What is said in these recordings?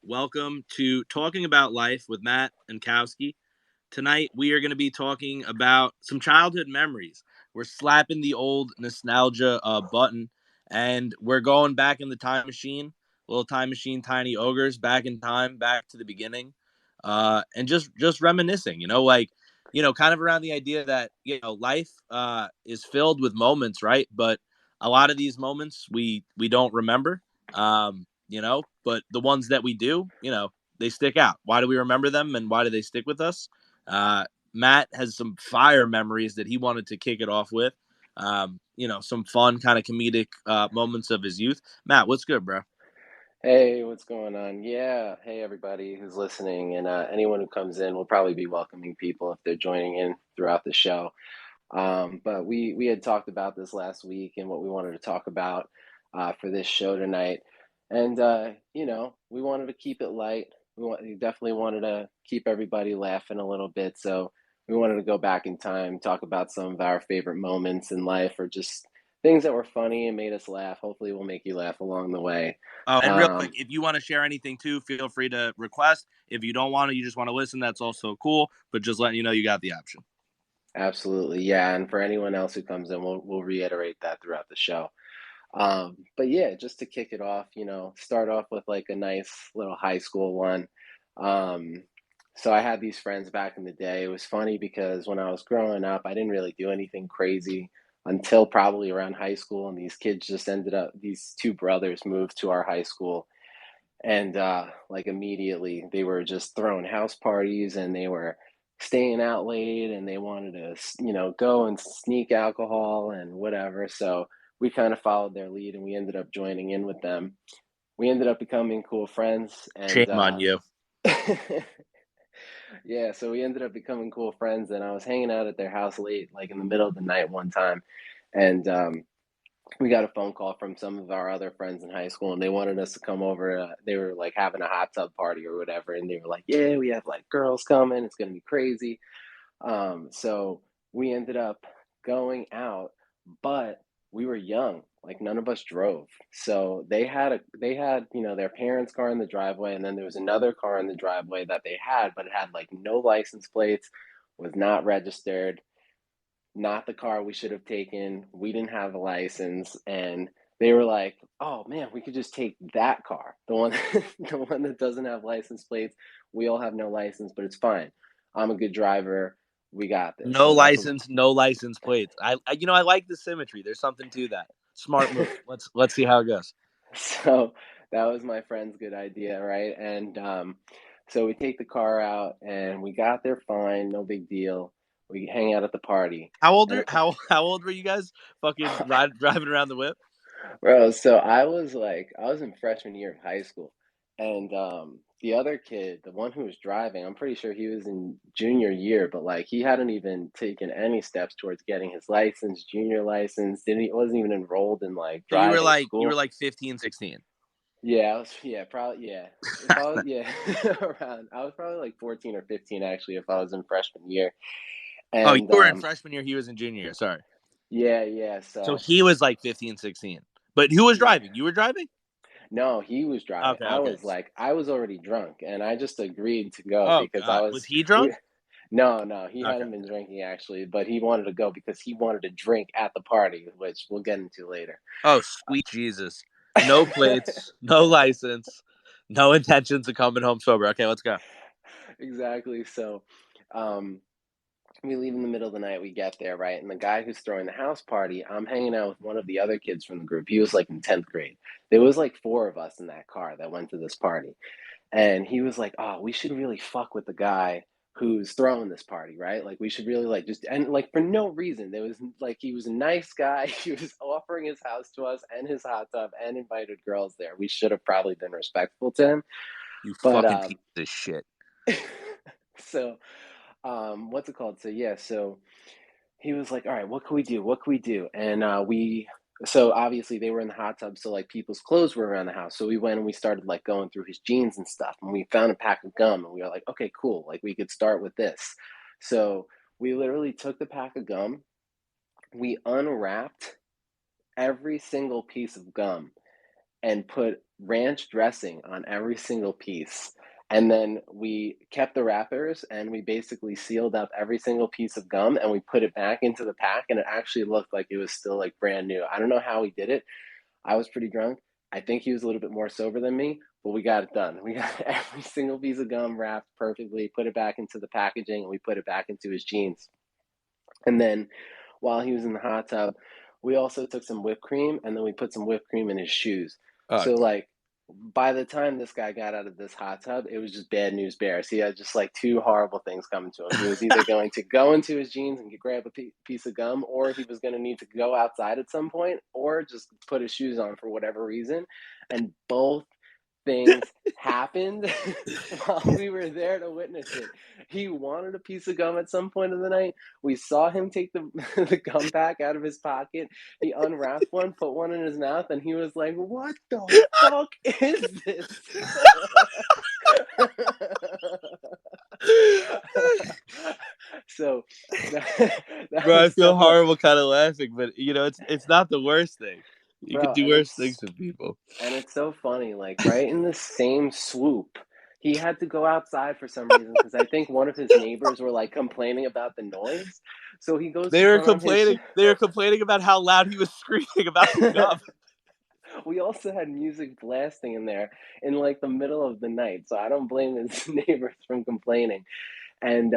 Welcome to Talking About Life with Matt and Kowski. Tonight, we are going to be talking about some childhood memories. We're slapping the old nostalgia button, and we're going back in the time machine, little time machine, tiny ogres, back in time, back to the beginning, and just reminiscing. Kind of around the idea that life is filled with moments, right? But a lot of these moments we don't remember. But the ones that we do, they stick out. Why do we remember them, and why do they stick with us? Uh, Matt has some fire memories that he wanted to kick it off with. Some fun kind of comedic moments of his youth. Matt, what's good, bro? Hey, what's going on? Yeah, hey everybody who's listening, and anyone who comes in will probably be welcoming people if they're joining in throughout the show. But we had talked about this last week and what we wanted to talk about for this show tonight, and we wanted to keep it light. We definitely wanted to keep everybody laughing a little bit, so we wanted to go back in time, talk about some of our favorite moments in life, or just things that were funny and made us laugh. Hopefully, we'll make you laugh along the way. And real quick, Um, if you want to share anything too, feel free to request. If you don't want to, you just want to listen, that's also cool. But just letting you know you got the option. Absolutely, yeah. And for anyone else who comes in, we'll reiterate that throughout the show. But yeah, just to kick it off, start off with like a nice little high school one. Um, so I had these friends back in the day. It was funny because when I was growing up, I didn't really do anything crazy until probably around high school, and these kids just ended up. These two brothers moved to our high school, and like immediately they were just throwing house parties and they were staying out late and they wanted to go and sneak alcohol and whatever, so we kind of followed their lead and we ended up joining in with them. We ended up becoming cool friends, and Shame on you. yeah, so we ended up becoming cool friends, and I was hanging out at their house late, like in the middle of the night one time, and we got a phone call from some of our other friends in high school and they wanted us to come over. They were like having a hot tub party or whatever. And they were like, yeah, we have like girls coming. It's going to be crazy. So we ended up going out, but we were young. Like none of us drove. So they had their parents' car in the driveway. And then there was another car in the driveway that they had, but it had like no license plates, was not registered, not the car we should have taken. We didn't have a license, and they were like, "Oh man, we could just take that car, the one, the one that doesn't have license plates. We all have no license, but it's fine. I'm a good driver. We got this." No So that's what. license, no license plates. I like the symmetry. There's something to that. Smart move. Let's see how it goes. So that was my friend's good idea, right? And so we take the car out, and we got there fine, no big deal. We hang out at the party, How old and are how old were you guys? Fucking driving around the whip. Bro, so I was in freshman year of high school, and the other kid, the one who was driving, I'm pretty sure he was in junior year, but like he hadn't even taken any steps towards getting his license, junior license, didn't he wasn't even enrolled in like So you were driving like you were school. like 15, 16. Yeah, probably, yeah. If I was, yeah, around, I was probably like 14 or 15 actually if I was in freshman year. Oh, you And were in freshman year, he was in junior year. Sorry. yeah, So so he was like 15, 16. But who was yeah. driving? You were driving? No, he was driving. Okay, okay. I was already drunk and I just agreed to go Oh because I god. Was was he we drunk? no, he Okay, hadn't been okay. drinking actually, but he wanted to go because he wanted to drink at the party, which we'll get into later. Oh, sweet Jesus. No plates, no license, no intentions of coming home sober. Okay, let's go. Exactly. So, um, we leave in the middle of the night. We get there, right? And the guy who's throwing the house party, I'm hanging out with one of the other kids from the group. He was like in 10th grade. There was like four of us in that car that went to this party. And he was like, "Oh, we should really fuck with the guy who's throwing this party, right? Like we should really like just and like for no reason. There was like he was a nice guy. He was offering his house to us and his hot tub and invited girls there. We should have probably been respectful to him. You But fucking piece of shit. so what's it called? So yeah, so he was like, "All right, what can we do? What can we do?" And we so obviously they were in the hot tub, so like people's clothes were around the house. So we went and we started like going through his jeans and stuff, and we found a pack of gum, and we were like, "Okay, cool. Like we could start with this." So we literally took the pack of gum, we unwrapped every single piece of gum, and put ranch dressing on every single piece. And then we kept the wrappers and we basically sealed up every single piece of gum and we put it back into the pack and it actually looked like it was still like brand new. I don't know how we did it. I was pretty drunk. I think he was a little bit more sober than me, but we got it done. We got every single piece of gum wrapped perfectly, put it back into the packaging, and we put it back into his jeans. And then while he was in the hot tub, we also took some whipped cream and then we put some whipped cream in his shoes. Oh, So like by the time this guy got out of this hot tub, it was just bad news bears. He had just like two horrible things coming to him. He was either going to go into his jeans and grab a piece of gum, or he was going to need to go outside at some point, or just put his shoes on for whatever reason. And both things happened while we were there to witness it. He wanted a piece of gum at some point of the night. We saw him take the, the gum pack out of his pocket. He unwrapped one, put one in his mouth, and he was like, "What the fuck is this?" So, that bro, I was feel some of, horrible kind of laughing, but it's not the worst thing. You could bro, do worse things with people. and it's so funny, like right in the same swoop, he had to go outside for some reason because I think one of his neighbors were like complaining about the noise. So he goes to They were put on his. complaining. They were complaining about how loud he was screaming about the gum. We also had music blasting in there in like the middle of the night, so I don't blame his neighbors from complaining. And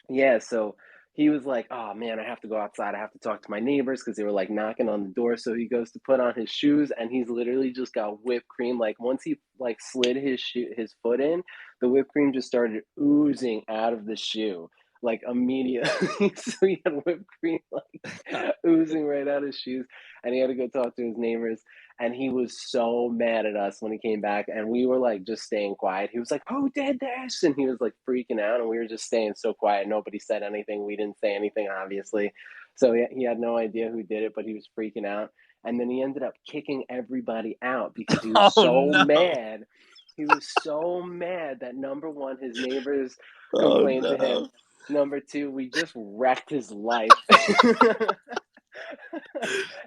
yeah, so he was like, "Oh man, I have to go outside. I have to talk to my neighbors because they were like knocking on the door." So he goes to put on his shoes, and he's literally just got whipped cream. Like once he like slid his foot in, the whipped cream just started oozing out of the shoe like immediately. So he had whipped cream like oozing right out of his shoes, and he had to go talk to his neighbors. And he was so mad at us when he came back, and we were like just staying quiet. He was like, "Who did this?" And he was like freaking out, and we were just staying so quiet. Nobody said anything. We didn't say anything, obviously. So he had no idea who did it, but he was freaking out. And then he ended up kicking everybody out because he was Oh so no! mad. He was so mad that number one, his neighbors Oh complained to him. no! Number two, we just wrecked his life.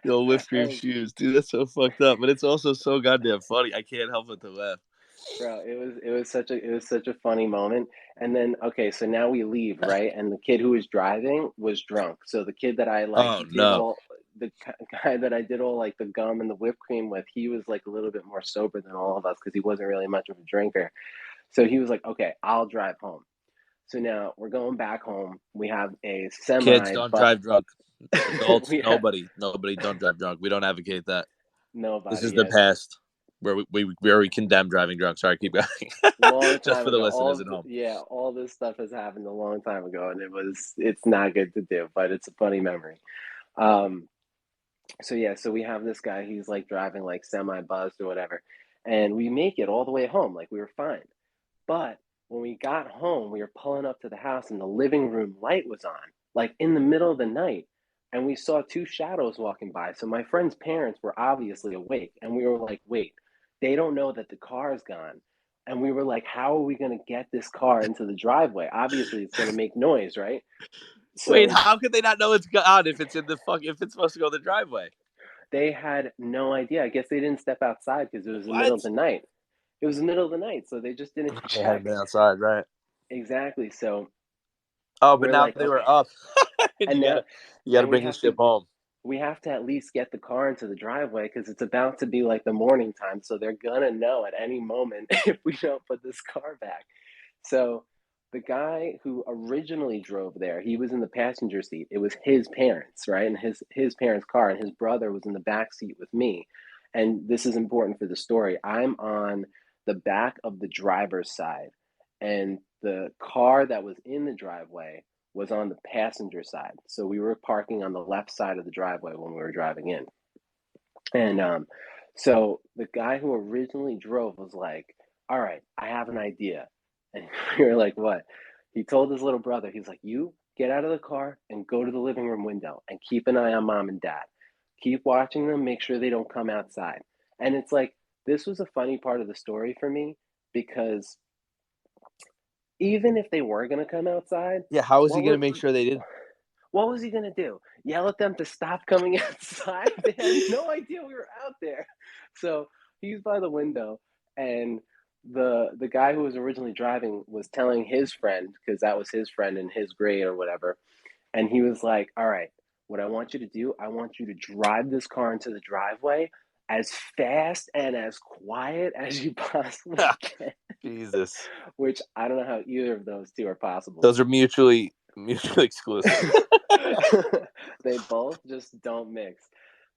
Yo, whipped cream And shoes, dude. That's so fucked up, but it's also so goddamn funny. I can't help but to laugh. bro, it was such a funny moment. And then okay, so now we leave, right? And the kid who was driving was drunk. So the kid that I like Oh did no! all the guy that I did all like the gum and the whipped cream with, he was like a little bit more sober than all of us because he wasn't really much of a drinker. So he was like, "Okay, I'll drive home." So now we're going back home. We have a Kids semi, don't but drive drunk. Adults, we have nobody don't drive drunk. We don't advocate that. This nobody is the yet. past where we condemn driving drunk. Sorry, keep going. Long Just time for the ago. listeners at home. Yeah, all this stuff has happened a long time ago, and it's not good to do, but it's a funny memory. Um, so yeah, so we have this guy. He's like driving like semi buzzed or whatever, and we make it all the way home. Like we were fine, but when we got home, we were pulling up to the house, and the living room light was on, like in the middle of the night, and we saw two shadows walking by. So my friend's parents were obviously awake, and we were like, "Wait, they don't know that the car's gone." And we were like, "How are we going to get this car into the driveway? Obviously, it's going to make noise, right?" Wait, So how could they not know it's gone if it's in the fuck if it's supposed to go in the driveway? they had no idea. I guess they didn't step outside because it was the What? middle of the night. It was the middle of the night, so they just didn't They hadn't check. been outside, right? Exactly. So Oh, but we're now like, they were okay. up, and And you now gotta you gotta and bring the ship home. we have to at least get the car into the driveway because it's about to be like the morning time, so they're gonna know at any moment if we don't put this car back. So the guy who originally drove there, he was in the passenger seat. It was his parents, right? And his parents' car, and his brother was in the back seat with me. And this is important for the story. I'm on the back of the driver's side, and the car that was in the driveway was on the passenger side. So we were parking on the left side of the driveway when we were driving in. And so the guy who originally drove was like, "All right, I have an idea." And we were like, "What?" He told his little brother, he's like, "You get out of the car and go to the living room window and keep an eye on mom and dad. Keep watching them, make sure they don't come outside." And it's like, this was a funny part of the story for me because even if they were going to come outside, Yeah, how is he what gonna would make sure they didn't? What was he gonna do? Yell at them to stop coming outside? They had no idea we were out there. So he's by the window, and the guy who was originally driving was telling his friend, because that was his friend in his grade or whatever, and he was like, "All right, what I want you to do, I want you to drive this car into the driveway as fast and as quiet as you possibly can." Jesus. Which I don't know how either of those two are possible. Those are mutually exclusive. They both just don't mix.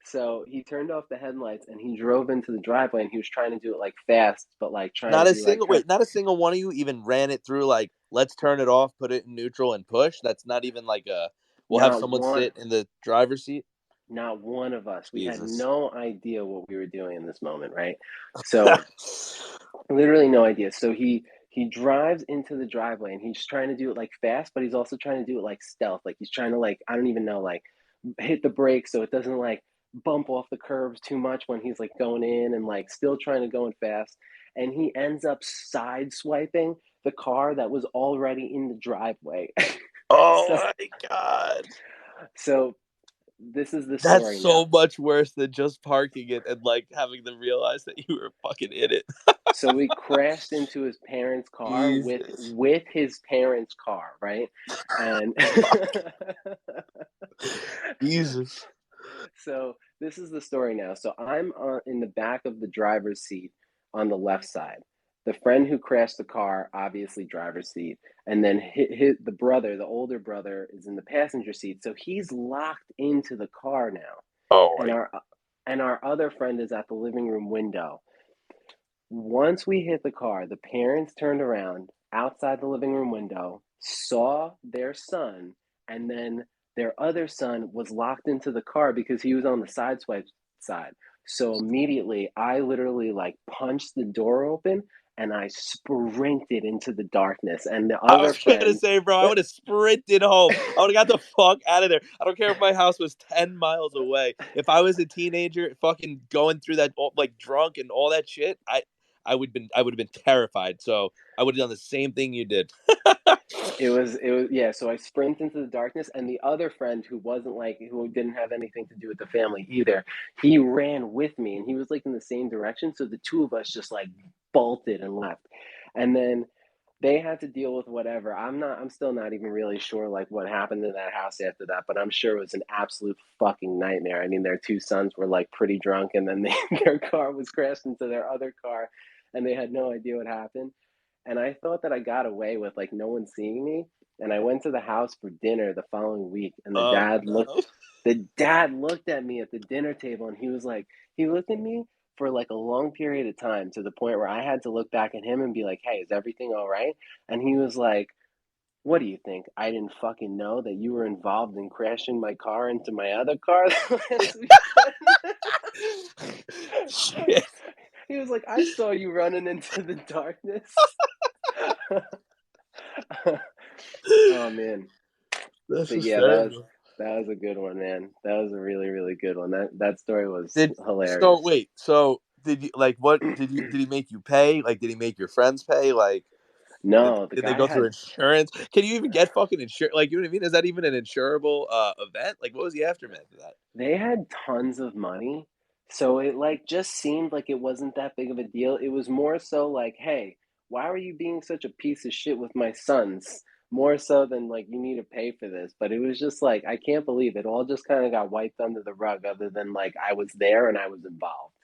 So he turned off the headlights and he drove into the driveway and he was trying to do it like fast, but like trying Not to a be like, single not a single one of you even ran it through like, let's turn it off, put it in neutral and push. That's not even like we'll have not someone one, sit in the driver's seat. not one of us. We had Jesus. no idea what we were doing in this moment, right? So literally no idea. So he drives into the driveway and he's trying to do it like fast, but he's also trying to do it like stealth. Like he's trying to like, I don't even know, like hit the brakes so it doesn't like bump off the curbs too much when he's like going in, and like still trying to go in fast. And he ends up side swiping the car that was already in the driveway. Oh so my God. so this is the That's story so now. much worse than just parking it and like having them realize that you were fucking in it. So we crashed into his parents' car Jesus. with his parents' car, right? And Jesus. so this is the story now. So I'm in the back of the driver's seat on the left side. The friend who crashed the car, obviously driver's seat, and then the brother, the older brother, is in the passenger seat. So he's locked into the car now, Oh and my. our other friend is at the living room window. Once we hit the car, the parents turned around outside the living room window, saw their son, and then their other son was locked into the car because he was on the side swipe side. So immediately, I literally like punched the door open and I sprinted into the darkness. And the I other was gonna friend, say, bro, I would have sprinted home. I would have got the fuck out of there. I don't care if my house was 10 miles away. If I was a teenager fucking going through that like drunk and all that shit, I would have been terrified. So I would have done the same thing you did. it was yeah, so I sprint into the darkness, and the other friend who wasn't like, who didn't have anything to do with the family either, he ran with me and he was like in the same direction, so the two of us just like bolted and left. And then they had to deal with whatever. I'm still not even really sure like what happened in that house after that, but I'm sure it was an absolute fucking nightmare. I mean, their two sons were like pretty drunk, and then their car was crashed into their other car and they had no idea what happened. And I thought that I got away with like no one seeing me. And I went to the house for dinner the following week, and Oh no. the dad looked at me at the dinner table, and he looked at me for like a long period of time, to the point where I had to look back at him and be like, "Hey, is everything all right?" And he was like, "What do you think? I didn't fucking know that you were involved in crashing my car into my other car last weekend." Shit. He was like, "I saw you running into the darkness." Oh man. That's But yeah, that was hysterical. that was a good one, man. That was a really, really good one. That story was Did so hilarious. wait, so did you like what did he make you pay? Like did he make your friends pay? Like No, the did they guy go through had insurance? Can you even get fucking insurance? Like, you know what I mean? Is that even an insurable event? Like, what was the aftermath of that? they had tons of money, so it like just seemed like it wasn't that big of a deal. It was more so like, "Hey, why are you being such a piece of shit with my sons?" More so than like, "You need to pay for this." But it was just like, I can't believe it all just kind of got wiped under the rug, other than like I was there and I was involved.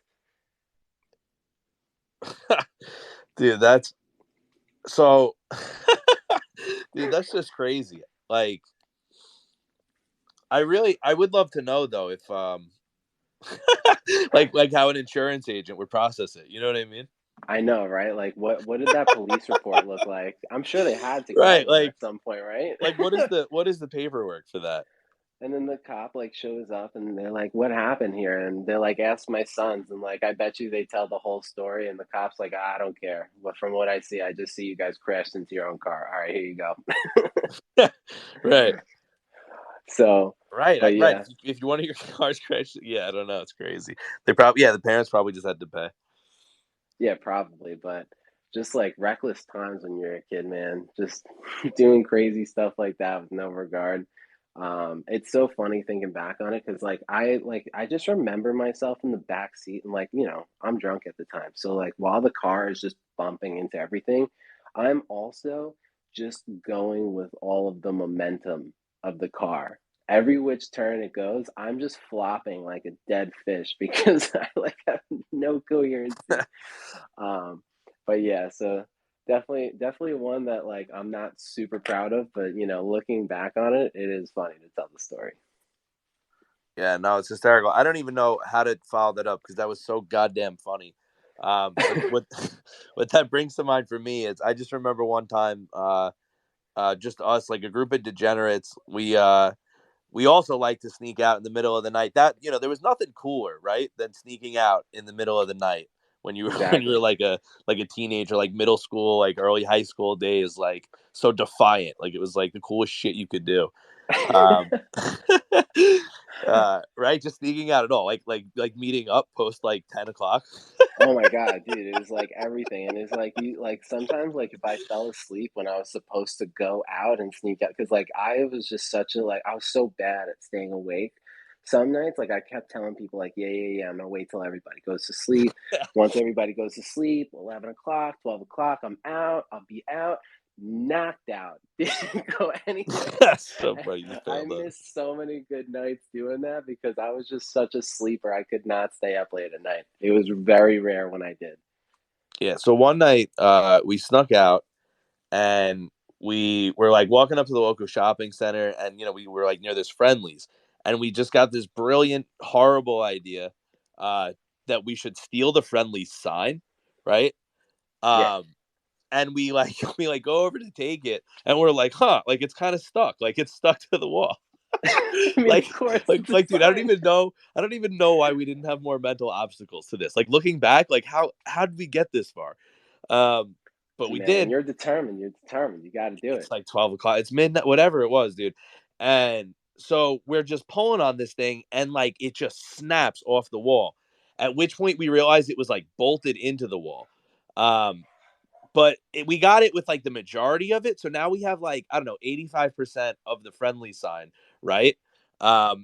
Dude, that's so. Dude, that's just crazy. Like, I would love to know though if like how an insurance agent would process it. You know what I mean? I know, right? Like what did that police report look like? I'm sure they had to get Right. one at some point, right? Like what is the paperwork for that? And then the cop like shows up and they're like, "What happened here?" And they're like, "Ask my sons." And like, I bet you they tell the whole story. And the cop's like, "I don't care. But from what I see, I just see you guys crashed into your own car. All right, here you go." Right. So, Right, but right. yeah, If you one of your cars crashed, yeah, I don't know, it's crazy. They probably, yeah, the parents probably just had to pay. yeah, probably. But just like reckless times when you're a kid, man, just doing crazy stuff like that with no regard. It's so funny thinking back on it because I just remember myself in the back seat and I'm drunk at the time. So like while the car is just bumping into everything, I'm also just going with all of the momentum of the car. Every which turn it goes, I'm just flopping like a dead fish because I like have no coherency. Um, but yeah, so definitely one that like I'm not super proud of, but looking back on it, it is funny to tell the story. Yeah, no, it's hysterical. I don't even know how to follow that up because that was so goddamn funny. But what what that brings to mind for me is I just remember one time, just us, like a group of degenerates. We also like to sneak out in the middle of the night. That there was nothing cooler, right, than sneaking out in the middle of the night when you were when you Exactly. were like a teenager, like middle school, like early high school days, like so defiant. Like it was like the coolest shit you could do. Um, right, just sneaking out at all, like meeting up post like 10 o'clock. Oh my God, dude, it was like everything. And it's like you like sometimes like if I fell asleep when I was supposed to go out and sneak out, because like I was just such a I was so bad at staying awake. Some nights, like I kept telling people, like, yeah, I'm gonna wait till everybody goes to sleep. Once everybody goes to sleep, 11 o'clock, 12 o'clock, I'm out, I'll be out, knocked out, didn't go anywhere. That's so funny. You I failed that. missed so many good nights doing that because I was just such a sleeper. I could not stay up late at night. It was very rare when I did. Yeah. So one night, we snuck out and we were like walking up to the local shopping center, and we were like near this Friendlies, and we just got this brilliant, horrible idea, uh, that we should steal the Friendlies sign, right? Yeah. Um, and we like we like go over to take it, and we're like, huh, like it's kind of stuck, like it's stuck to the wall. I mean, like of course, like it's a like dude, sign. I don't even know why we didn't have more mental obstacles to this. Like looking back, like how did we get this far? um but we Man, did. you're determined. You're determined. You got to do It's it. like 12 o'clock, it's midnight, whatever it was, dude. And so we're just pulling on this thing, and like it just snaps off the wall, at which point we realized it was like bolted into the wall. um but we got it with like the majority of it. So now we have like, I don't know, 85% of the Friendly sign, right?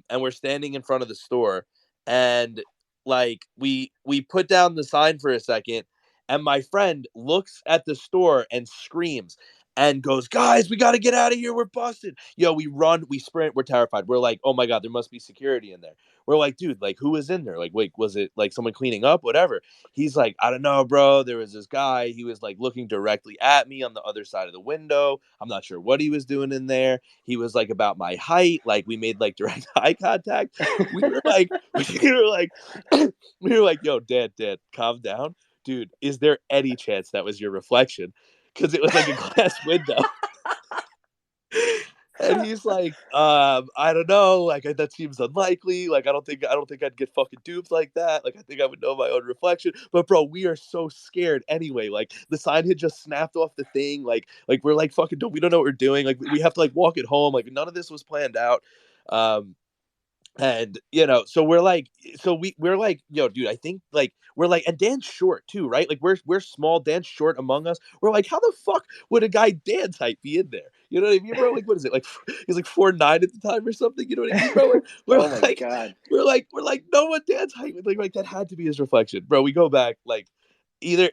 And we're standing in front of the store, and like we put down the sign for a second, and my friend looks at the store and screams and goes, "Guys, we got to get out of here. We're busted." Yo, we run, we sprint, we're terrified. We're like, "Oh my God, there must be security in there." We're like, "Dude, like who was in there? Like, wait, was it like someone cleaning up? Whatever." He's like, "I don't know, bro. There was this guy. He was like looking directly at me on the other side of the window. I'm not sure what he was doing in there. He was like about my height. Like we made like direct eye contact. We were like, we were like, we were like, yo, dad, calm down, dude. Is there any chance that was your reflection? Because it was like a glass window." And he's like, I don't know, like that seems unlikely. Like I don't think I'd get fucking duped like that. Like I think I would know my own reflection. But bro, we are so scared anyway. Like the sign had just snapped off the thing. Like we're like fucking we don't know what we're doing. Like we have to like walk it home. Like none of this was planned out. Um, and so we're like, yo, dude, I think like we're like, and Dan's short too, right? Like we're small, Dan's short among us. We're like, how the fuck would a guy Dan's height be in there? You know what I mean, bro? Like what is it, like he's like 4'9" at the time or something, you know what I mean, bro? Like we're Oh my like God. we're like no one Dan's height, like that had to be his reflection, bro. We go back, like either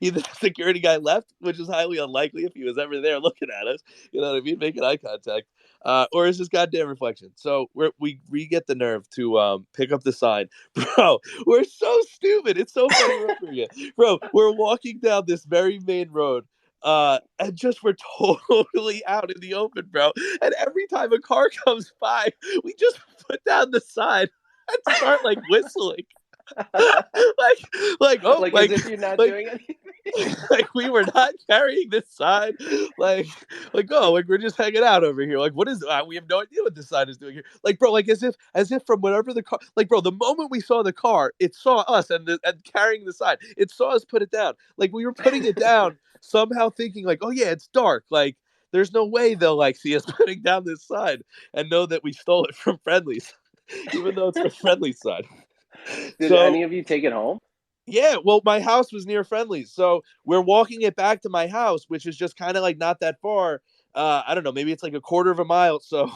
either the security guy left, which is highly unlikely if he was ever there looking at us, you know what I mean, making eye contact, or it's just goddamn reflection. So we get the nerve to pick up the sign, bro. We're so stupid. It's so funny remembering it, bro. We're walking down this very main road, and just we're totally out in the open, bro. And every time a car comes by, we just put down the sign and start like whistling. like oh Like as if you're not like doing anything. like we were not carrying this sign, like oh, like we're just hanging out over here, like what is we have no idea what this sign is doing here, like bro, like as if from whatever the car, like bro, the moment we saw the car, it saw us and carrying the sign, it saw us put it down, like we were putting it down somehow, thinking like, oh yeah, it's dark, like there's no way they'll like see us putting down this sign and know that we stole it from Friendlies, even though it's for Friendly sign. Did So any of you take it home? yeah, well, my house was near Friendly's, so we're walking it back to my house, which is just kind of like not that far. I don't know, maybe it's like a quarter of a mile. So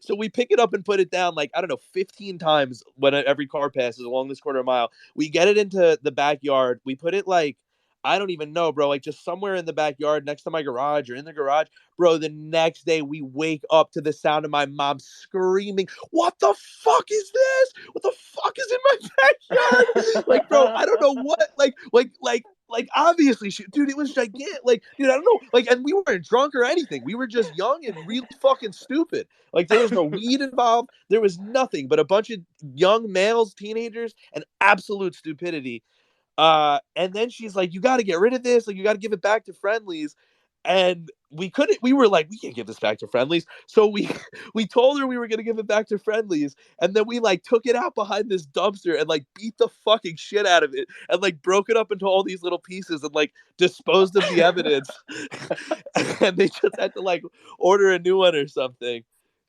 So we pick it up and put it down like, I don't know, 15 times when every car passes along this quarter mile. We get it into the backyard. We put it like, I don't even know, bro, like just somewhere in the backyard next to my garage or in the garage. Bro, the next day we wake up to the sound of my mom screaming, "What the fuck is this? What the fuck is in my backyard?" Like, bro, I don't know what, like obviously, dude, it was gigantic. Like, dude, I don't know, like, and we weren't drunk or anything. We were just young and really fucking stupid. Like, there was no weed involved. There was nothing but a bunch of young males, teenagers, and absolute stupidity. And then she's like, "You got to get rid of this. Like, you got to give it back to Friendlies." And we couldn't. We were like, "We can't give this back to Friendlies." So we we told her we were gonna give it back to Friendlies, and then we like took it out behind this dumpster and like beat the fucking shit out of it, and like broke it up into all these little pieces and like disposed of the evidence. And they just had to like order a new one or something.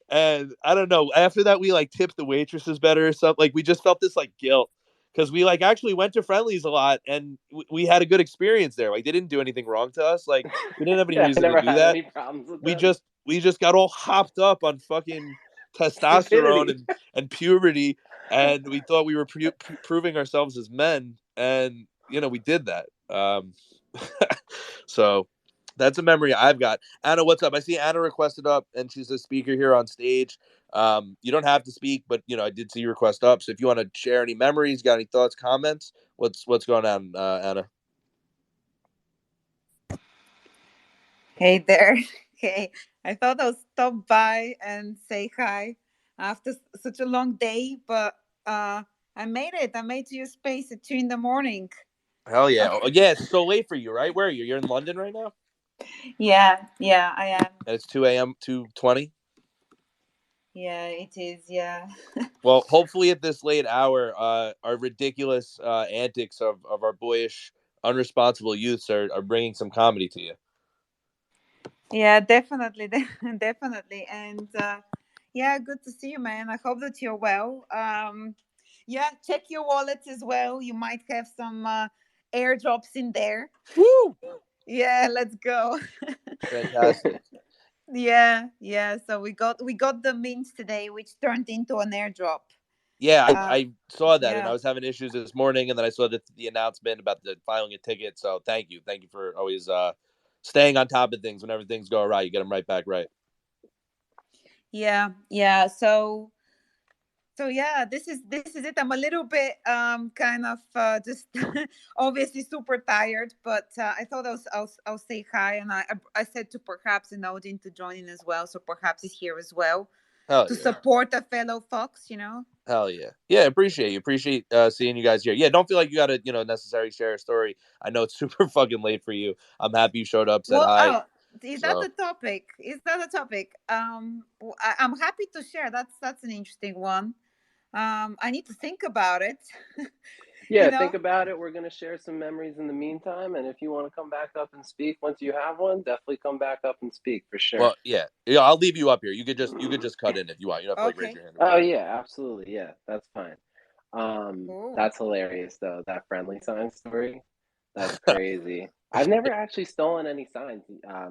And I don't know. After that, we like tipped the waitresses better or something. Like we just felt this like guilt because we like actually went to Friendlies a lot and we had a good experience there. Like they didn't do anything wrong to us. Like we didn't have any Yeah, I reason to never do had that. any problems with We them. just we just got all hopped up on fucking testosterone Stupidity. and puberty, and we thought we were proving ourselves as men, and you know we did that. So that's a memory I've got. Anna, what's up? I see Anna requested up, and she's a speaker here on stage. You don't have to speak, but you know I did see you request up. So if you want to share any memories, got any thoughts, comments, what's going on, Anna? Hey there. Hey, I thought I'll stop by and say hi after such a long day, but I made it. I made it to your space at 2 in the morning. Hell yeah! Oh, yeah, it's so late for you, right? Where are you? You're in London right now, Yeah, I am. and it's 2 a.m. 2:20. Yeah, it is. Yeah. Well, hopefully at this late hour, our ridiculous antics of our boyish, unresponsible youths are bringing some comedy to you. Yeah, definitely. Definitely. And yeah, good to see you, man. I hope that you're well. Yeah, check your wallet as well. You might have some airdrops in there. Woo! Yeah, let's go. Fantastic. Yeah. So we got the means today, which turned into an airdrop. Yeah, Uh, I saw that, and I yeah. was having issues this morning, and then I saw the announcement about the filing a ticket. So thank you for always staying on top of things. Whenever things go right, you get them right back right. Yeah. So yeah, this is it. I'm a little bit kind of just obviously super tired, but I thought I'll say hi, and I said to perhaps Odin to join in as well, so perhaps he's here as well Hell to yeah. support a fellow fox, you know. Hell yeah. Yeah, appreciate you. Appreciate seeing you guys here. Yeah, don't feel like you gotta, necessarily share a story. I know it's super fucking late for you. I'm happy you showed up, said Well, hi. is that So the topic? Is that a topic? I'm happy to share. That's an interesting one. I need to think about it. you Yeah, know. think about it. We're going to share some memories in the meantime. And if you want to come back up and speak once you have one, definitely come back up and speak for sure. well, yeah. Yeah, I'll leave you up here. You could just cut in if you want. You don't have to like raise Okay. your hand. Oh, yeah, absolutely. Yeah, that's fine. Cool. That's hilarious, though. That friendly sign story. That's crazy. I've never actually stolen any signs.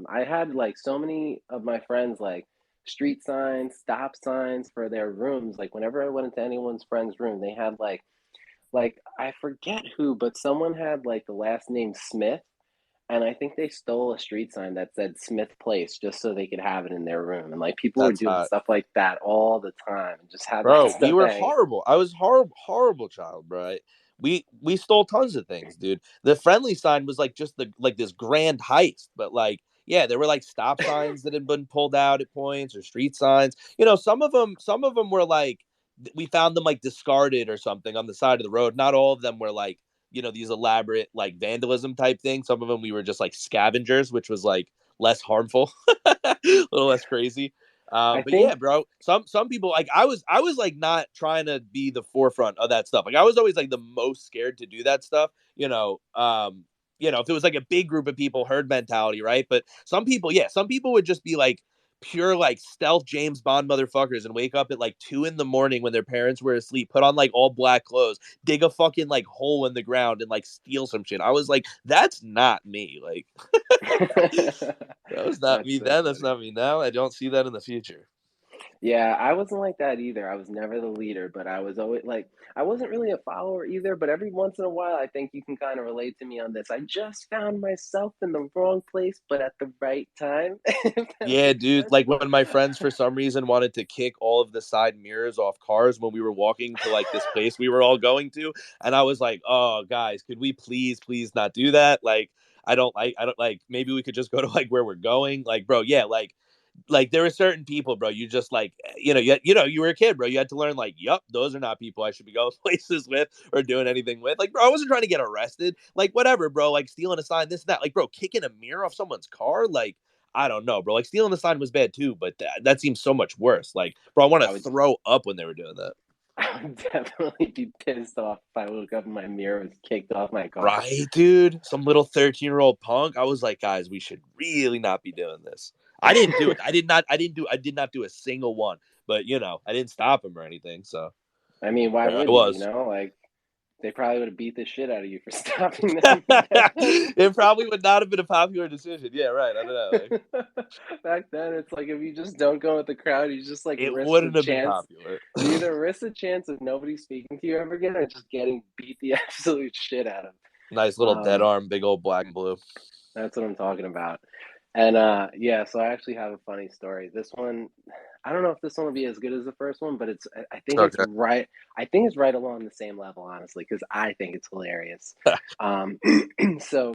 I had like so many of my friends like street signs, stop signs for their rooms. Like whenever I went into anyone's friend's room, they had like I forget who, but someone had like the last name Smith, and I think they stole a street sign that said Smith Place just so they could have it in their room. And like people were That's doing hot. stuff like that all the time and just had that Bro, we stuff were hanging. horrible. I was horrible child, bro. We stole tons of things, dude. The friendly sign was like just this grand heist, but like yeah, there were like stop signs that had been pulled out at points or street signs. Some of them were like we found them like discarded or something on the side of the road. Not all of them were like, these elaborate like vandalism type things. Some of them we were just like scavengers, which was like less harmful, a little less crazy. I But yeah, think bro. Some people like I was like not trying to be the forefront of that stuff. Like I was always like the most scared to do that stuff. If it was like a big group of people, herd mentality, right? But some people would just be like pure like stealth James Bond motherfuckers and wake up at like 2 a.m. when their parents were asleep, put on like all black clothes, dig a fucking like hole in the ground and like steal some shit. I was like, that's not me. Like that was not that's me so then. That's funny. not me now. I don't see that in the future. Yeah, I wasn't like that either. I was never the leader, but I was always like, I wasn't really a follower either, but every once in a while, I think you can kind of relate to me on this. I just found myself in the wrong place, but at the right time, if that Yeah, makes dude. sense. Like when my friends for some reason wanted to kick all of the side mirrors off cars when we were walking to like this place we were all going to, and I was like, "Oh, guys, could we please not do that? Like, I don't like. Maybe we could just go to like where we're going. Like, bro, yeah, like there are certain people, bro. You just like, you were a kid, bro. You had to learn, like, yup, those are not people I should be going places with or doing anything with. Like, bro, I wasn't trying to get arrested. Like, whatever, bro. Like stealing a sign, this and that. Like, bro, kicking a mirror off someone's car, like. I don't know, bro. Like stealing the sign was bad too, but that seems so much worse. Like, bro, I want to I would, throw up when they were doing that. I would definitely be pissed off if I woke up and my mirror was kicked off my car. Right, dude? Some little 13-year-old punk. I was like, guys, we should really not be doing this. I didn't do it. I did not do a single one. But I didn't stop him or anything. So I mean, why there I wouldn't you? You was. know, like they probably would have beat the shit out of you for stopping them. Definitely. It probably would not have been a popular decision. Yeah, right. I don't know. Like, Back then, it's like if you just don't go with the crowd, you just like it risk the wouldn't have been chance. popular. You either risk the chance of nobody speaking to you ever again, or just getting beat the absolute shit out of. Nice little dead arm, big old black and blue. That's what I'm talking about. And yeah, so I actually have a funny story. This one, I don't know if this one will be as good as the first one, but I think it's Okay. right. I think it's right along the same level, honestly, because I think it's hilarious. Um, so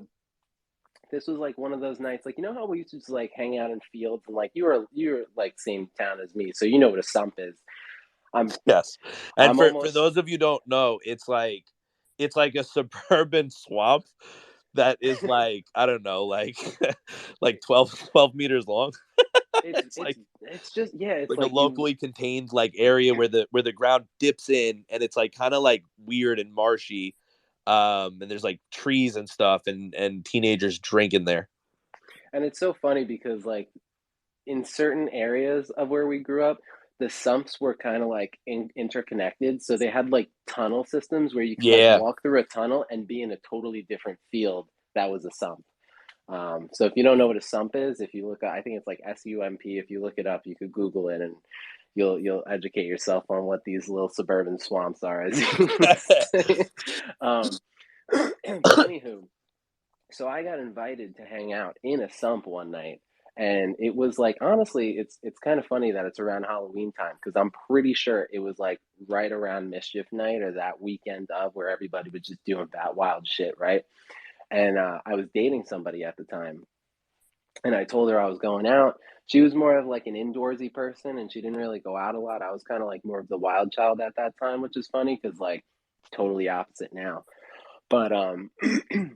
this was like one of those nights, like you know how we used to just like hang out in fields, and like you were like same town as me, so you know what a sump is. I'm Yes. And I'm for almost those of you who don't know, it's like a suburban swamp that is like, I don't know, like like 12 meters long. it's It's it's like it's just yeah, it's like a like you locally contained like area where the ground dips in, and it's like kind of like weird and marshy. And there's like trees and stuff, and teenagers drinking there. and it's so funny because like in certain areas of where we grew up, the sumps were kind of like interconnected. So they had like tunnel systems where you could like Yeah. walk through a tunnel and be in a totally different field that was a sump. So if you don't know what a sump is, if you look, I think it's like SUMP. If you look it up, you could Google it and you'll educate yourself on what these little suburban swamps are, as you would say. Um, but anywho, so I got invited to hang out in a sump one night. And it was like honestly, it's kind of funny that it's around Halloween time because I'm pretty sure it was like right around mischief night or that weekend of where everybody was just doing that wild shit, right? And I was dating somebody at the time, and I told her I was going out. She was more of like an indoorsy person, and she didn't really go out a lot. I was kind of like more of the wild child at that time, which is funny because like totally opposite now. But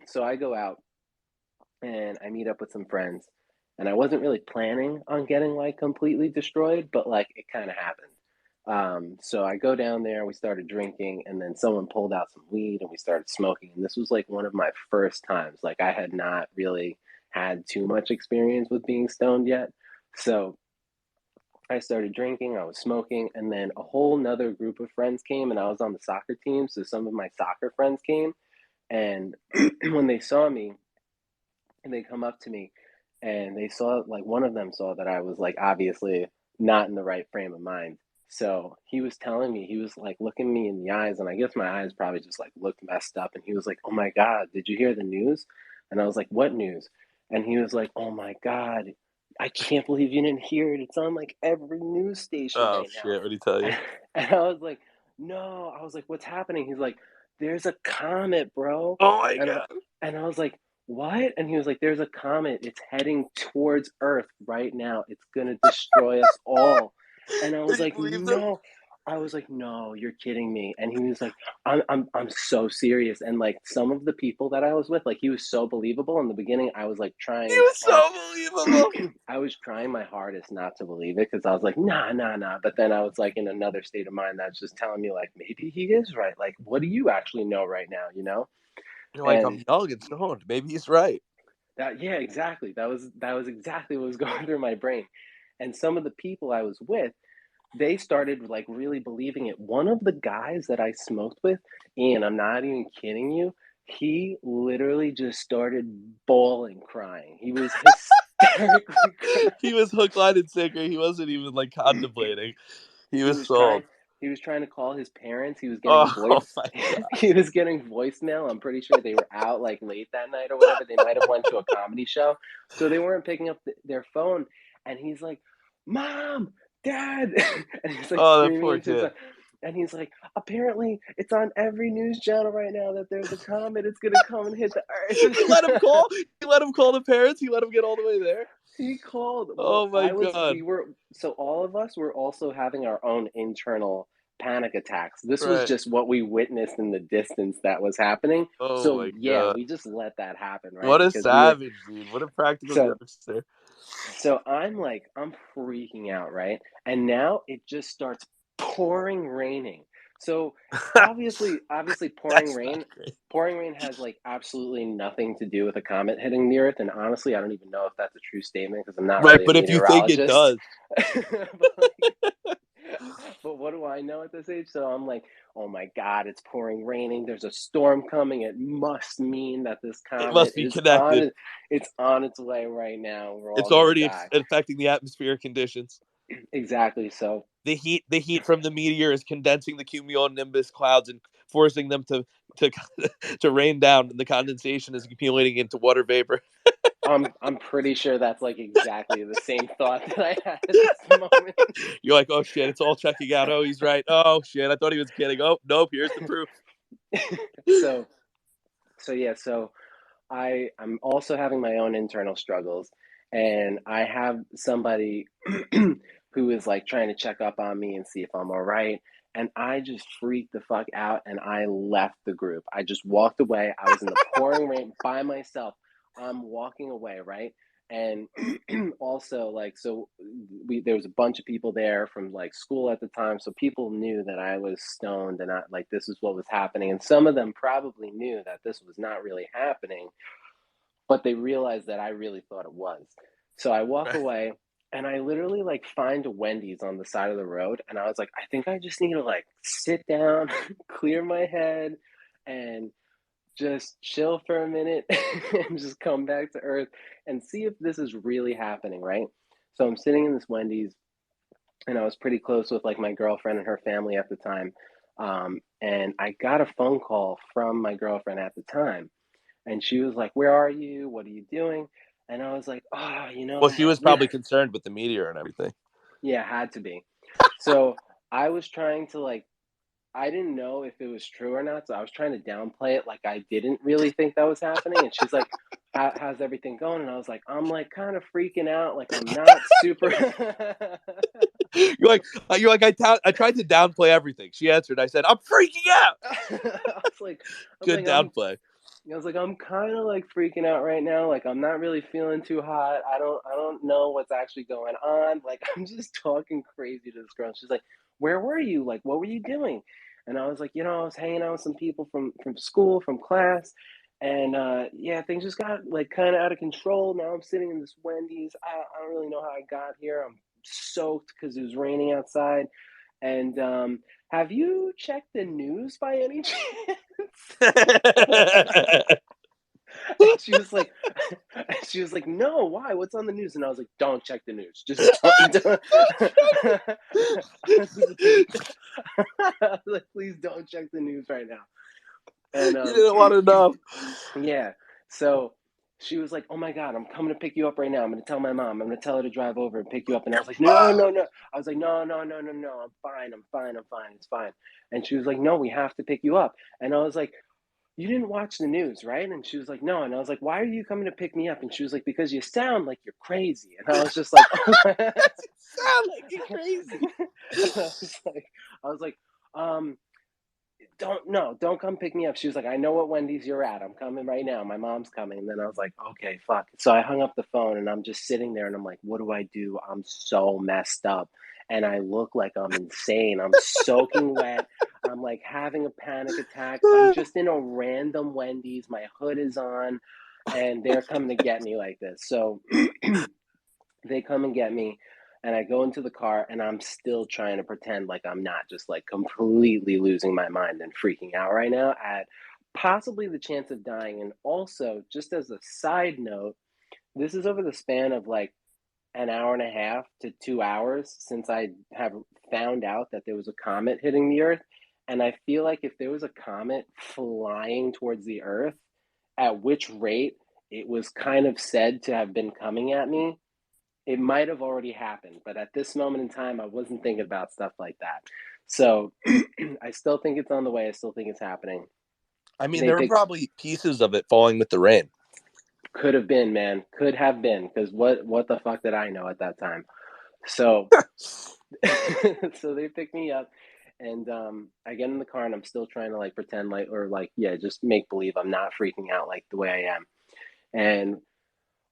so I go out and I meet up with some friends. And I wasn't really planning on getting like completely destroyed, but like it kind of happened. So I go down there, we started drinking, and then someone pulled out some weed and we started smoking. And this was like one of my first times. Like I had not really had too much experience with being stoned yet. So I started drinking, I was smoking, and then a whole nother group of friends came, and I was on the soccer team. So some of my soccer friends came, and when they saw me, and they come up to me and they saw like one of them saw that I was like obviously not in the right frame of mind. So he was telling me, he was like looking me in the eyes, and I guess my eyes probably just like looked messed up. And he was like, "Oh my God, did you hear the news?" And I was like, "What news?" And he was like, "Oh my God, I can't believe you didn't hear it. It's on like every news station Oh right now." shit! What did he tell you? And I was like, "No." I was like, "What's happening?" He's like, "There's a comet, bro." Oh my And god! and I was like, "What?" And he was like, "There's a comet. It's heading towards Earth right now. It's gonna destroy us all." And I was Did you like, believe them? "No." I was like, "No, you're kidding me." And he was like, I'm so serious." And like some of the people that I was with, like he was so believable. In the beginning, I was like He trying my was hard. so believable. I was trying my hardest not to believe it because I was like, nah, nah, nah. But then I was like in another state of mind that's just telling me like maybe he is right. Like, what do you actually know right now? You know? You're like, I'm And young and stoned. Maybe he's right. that yeah, exactly. That was exactly what was going through my brain. And some of the people I was with, they started like really believing it. One of the guys that I smoked with, Ian, I'm not even kidding you, he literally just started bawling, crying. He was He was hook, line, and sinker. He wasn't even like contemplating. He was sold. He was trying to call his parents. He was getting he was getting voicemail. I'm pretty sure they were out like late that night or whatever. They might have went to a comedy show, so they weren't picking up their phone. And he's like, "Mom, Dad," and he's like screaming into his. And he's like, apparently it's on every news channel right now that there's a comet. It's gonna come and hit the earth. He let him call. He let him call the parents. He let him get all the way there. He called. Oh my God! So all of us were also having our own internal panic attacks. This was just what we witnessed in the distance that was happening. Oh so my yeah, God. we just let that happen, right? What a savage, dude! What a practical youngster. So I'm freaking out, right? And now it just starts raining. So obviously pouring rain has like absolutely nothing to do with a comet hitting the earth. And honestly, I don't even know if that's a true statement because I'm not really but a if you think it does. But what do I know at this age? So I'm like, oh my God, it's raining. There's a storm coming. It must mean that this comet must be connected. It's on its way right now. It's already affecting the atmospheric conditions. Exactly. So the heat from the meteor is condensing the cumulonimbus clouds and forcing them to rain down, and the condensation is accumulating into water vapor. I'm pretty sure that's like exactly the same thought that I had at this moment. You're like, oh shit, it's all checking out. Oh, he's right. Oh shit, I thought he was kidding. Oh nope, here's the proof. So I'm also having my own internal struggles, and I have somebody who is like trying to check up on me and see if I'm all right. And I just freaked the fuck out and I left the group. I just walked away. I was in the pouring rain by myself. I'm walking away, right? And also there was a bunch of people there from like school at the time, so people knew that I was stoned and this is what was happening. And some of them probably knew that this was not really happening, but they realized that I really thought it was. So I walk away and I literally like find a Wendy's on the side of the road. And I was like, I think I just need to like sit down, clear my head, and just chill for a minute and just come back to earth and see if this is really happening, right? So I'm sitting in this Wendy's, and I was pretty close with like my girlfriend and her family at the time. And I got a phone call from my girlfriend at the time. And she was like, where are you? What are you doing? And I was like, oh, Well, she was probably concerned with the meteor and everything. Yeah, had to be. So I was trying to I didn't know if it was true or not. So I was trying to downplay it. Like I didn't really think that was happening. And she's like, how's everything going? And I was like, I'm like kind of freaking out. Like I'm not super. You're like, I tried to downplay everything. She answered. I said, I'm freaking out. I was like, good downplay. I was like, I'm kind of like freaking out right now. Like I'm not really feeling too hot. I don't know what's actually going on. Like I'm just talking crazy to this girl. She's like, where were you? Like, what were you doing? And I was like, I was hanging out with some people from school, from class. And things just got like kind of out of control. Now I'm sitting in this Wendy's. I don't really know how I got here. I'm soaked because it was raining outside. And have you checked the news by any chance? And she was like, no, why? What's on the news? And I was like, don't check the news. Just don't. I was like, please don't check the news right now. And you didn't want to know. Yeah. So she was like, oh my God, I'm coming to pick you up right now. I'm going to tell my mom. I'm going to tell her to drive over and pick you up. And I was like, no. I was like, no. I'm fine. It's fine. And she was like, no, we have to pick you up. And I was like, you didn't watch the news, right? And she was like, no. And I was like, why are you coming to pick me up? And she was like, because you sound like you're crazy. And I was just like, sound like you're crazy. I was like, don't come pick me up. She was like, I know what Wendy's you're at. I'm coming right now. My mom's coming. And then I was like, okay, fuck. So I hung up the phone and I'm just sitting there and I'm like, what do I do? I'm so messed up. And I look like I'm insane. I'm soaking wet. I'm like having a panic attack. I'm just in a random Wendy's. My hood is on and they're coming to get me like this. So they come and get me. And I go into the car and I'm still trying to pretend like I'm not just like completely losing my mind and freaking out right now at possibly the chance of dying. And also, just as a side note, this is over the span of like an hour and a half to 2 hours since I have found out that there was a comet hitting the Earth. And I feel like if there was a comet flying towards the Earth, at which rate it was kind of said to have been coming at me, it might have already happened. But at this moment in time, I wasn't thinking about stuff like that. So I still think it's on the way. I still think it's happening. I mean, there were probably pieces of it falling with the rain. Could have been, man. Could have been. Because what the fuck did I know at that time? So, so they pick me up, and I get in the car, and I'm still trying to like pretend like, or like, yeah, just make believe I'm not freaking out like the way I am. And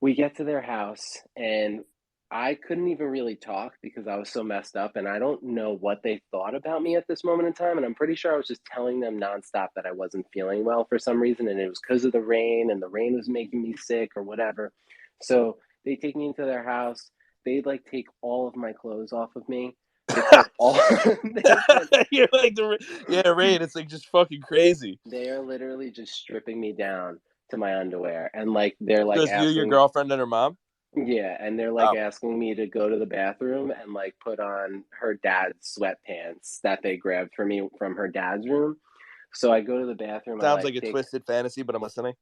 we get to their house, and I couldn't even really talk because I was so messed up, and I don't know what they thought about me at this moment in time. And I'm pretty sure I was just telling them nonstop that I wasn't feeling well for some reason, and it was because of the rain, and the rain was making me sick or whatever. So they take me into their house. They like take all of my clothes off of me. They put all. You're like rain. It's like just fucking crazy. They are literally just stripping me down to my underwear, and like they're like just asking, you, your girlfriend, and her mom. Yeah, and they're like asking me to go to the bathroom and like put on her dad's sweatpants that they grabbed for me from her dad's room. So I go to the bathroom. Sounds like a twisted fantasy, but I'm listening.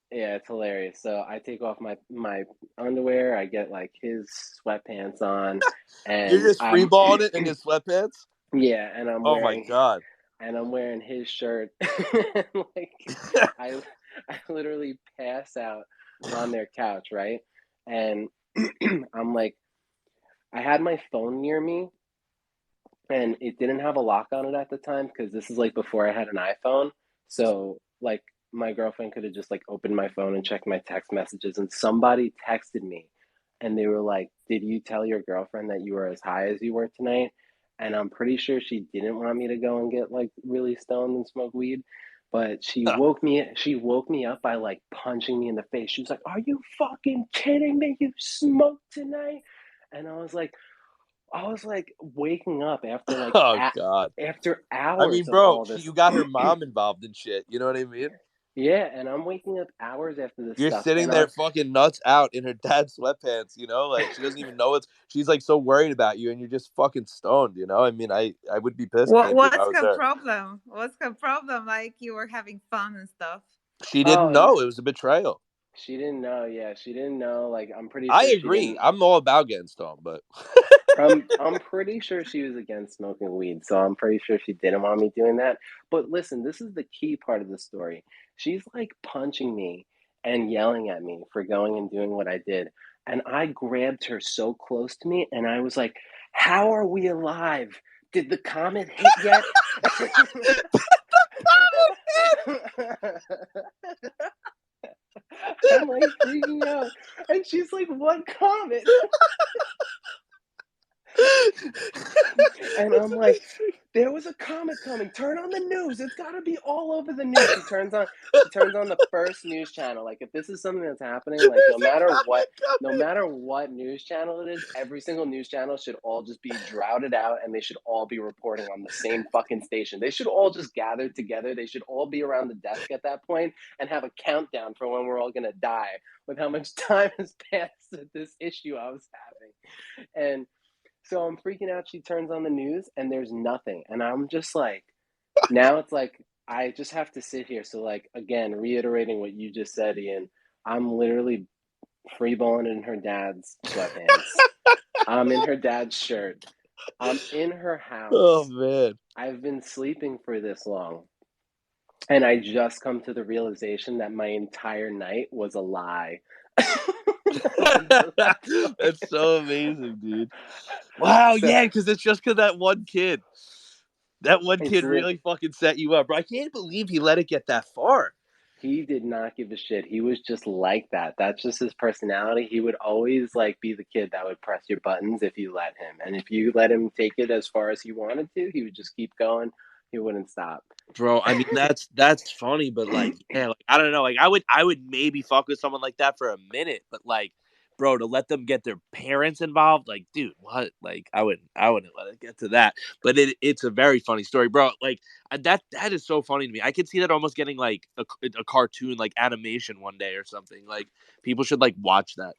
Yeah, it's hilarious. So I take off my underwear. I get like his sweatpants on, and you're just freeballing it in his sweatpants. Yeah, and I'm wearing, my god, and I'm wearing his shirt. Like I literally pass out on their couch, right? And I'm like, I had my phone near me, and it didn't have a lock on it at the time because this is like before I had an iPhone. So like my girlfriend could have just like opened my phone and checked my text messages, and somebody texted me, and they were like, "Did you tell your girlfriend that you were as high as you were tonight?" And I'm pretty sure she didn't want me to go and get like really stoned and smoke weed, but she woke me up by like punching me in the face. She was like, "Are you fucking kidding me? You smoked tonight?" And I was like waking up after like god, after hours. I mean, bro, you got her mom involved in shit. You know what I mean? Yeah, and I'm waking up hours after this. You're sitting there fucking nuts out in her dad's sweatpants, you know? Like, she doesn't even know she's like so worried about you, and you're just fucking stoned, you know? I mean, I would be pissed. What's her problem? What's her problem? Like, you were having fun and stuff. She didn't know. It was a betrayal. She didn't know. Yeah, she didn't know. Like, I'm pretty sure I agree. I'm all about getting stoned, but I'm pretty sure she was against smoking weed, so I'm pretty sure she didn't want me doing that. But listen, this is the key part of the story. She's like punching me and yelling at me for going and doing what I did. And I grabbed her so close to me, and I was like, "How are we alive? Did the comet hit yet?" I'm like freaking out, and she's like, "What comet?" And I'm like, "There was a comet coming. Turn on the news. It's got to be all over the news." She turns on the first news channel. Like, if this is something that's happening, like no matter what news channel it is, every single news channel should all just be droughted out, and they should all be reporting on the same fucking station. They should all just gather together. They should all be around the desk at that point and have a countdown for when we're all gonna die, with how much time has passed with this issue I was having. And so I'm freaking out. She turns on the news and there's nothing. And I'm just like, now it's like, I just have to sit here. So, like, again, reiterating what you just said, Ian, I'm literally freeballing in her dad's sweatpants. I'm in her dad's shirt. I'm in her house. Oh, man. I've been sleeping for this long. And I just come to the realization that my entire night was a lie. That's so amazing, dude. Wow, yeah, because it's just because that one kid really fucking set you up, bro. I can't believe he let it get that far. He did not give a shit. He was just like that. That's just his personality. He would always like be the kid that would press your buttons if you let him. And if you let him take it as far as he wanted to, he would just keep going. He wouldn't stop. Bro, I mean, that's funny, but like, yeah, like, I don't know. Like, I would maybe fuck with someone like that for a minute, but like, bro, to let them get their parents involved, like, dude, what? Like, I wouldn't let it get to that. But it's a very funny story, bro. Like, that is so funny to me. I could see that almost getting like a cartoon, like animation one day or something. Like, people should like watch that.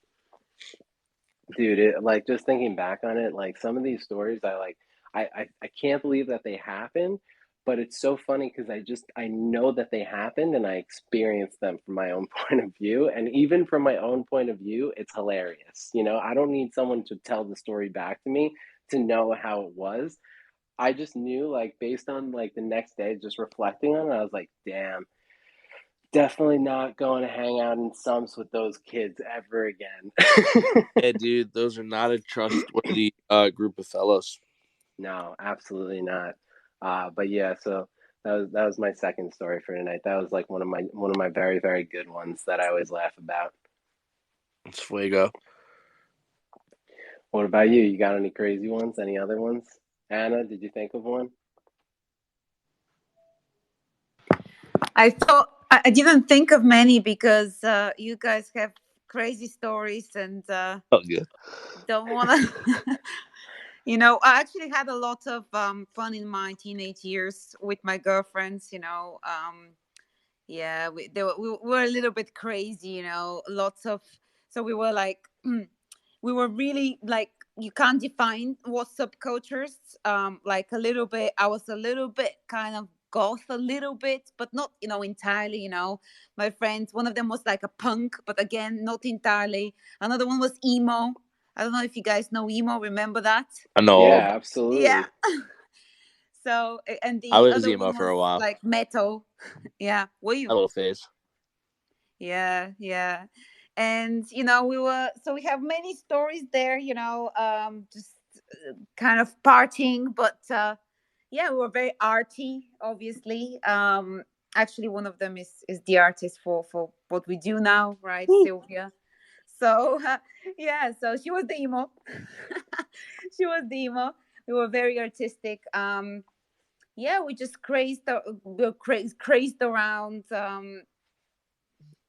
Dude, like just thinking back on it, like some of these stories, I can't believe that they happened, but it's so funny because I know that they happened and I experienced them from my own point of view, and even from my own point of view, it's hilarious. I don't need someone to tell the story back to me to know how it was. I just knew, like, based on like the next day, just reflecting on it, I was like, damn, definitely not going to hang out in Sumps with those kids ever again. Yeah, dude, those are not a trustworthy group of fellows. No, absolutely not. But yeah, so that was my second story for tonight. That was like one of my very, very good ones that I always laugh about. It's fuego. What about you? You got any crazy ones? Any other ones? Anna, did you think of one? I thought I didn't think of many because you guys have crazy stories and Oh, good. don't want to. I actually had a lot of fun in my teenage years with my girlfriends. Yeah, we were a little bit crazy. Lots of. So we were like, we were really like, you can't define what subcultures. Like a little bit. I was a little bit kind of goth, a little bit, but not entirely. My friends, one of them was like a punk, but again, not entirely. Another one was emo. I don't know if you guys know emo. Remember that? I know all of Yeah, them. Yeah. absolutely. So, and I the was other emo one for was a while. like metal. Yeah. Were A you? little phase. Yeah, yeah. And we have many stories there, just kind of partying, but yeah, we were very arty, obviously. Actually, one of them is the artist for what we do now, right, Woo. Sylvia? So yeah, so she was the emo. She was the emo. We were very artistic. Yeah, we just crazed around,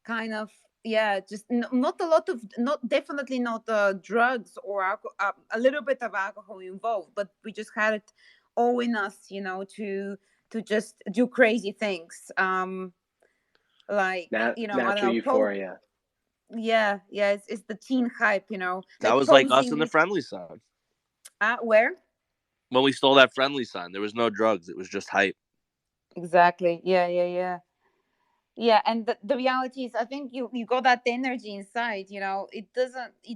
kind of, yeah, just not a lot of, not definitely not drugs or alcohol, a little bit of alcohol involved, but we just had it all in us, to just do crazy things, like, I don't Natural know, euphoria. yeah, yeah, it's the teen hype, That like was like us in the posing. friendly sign. Where? When we stole that friendly sign, there was no drugs. It was just hype. Exactly. Yeah, yeah, yeah. Yeah, and the reality is, I think you got that energy inside. You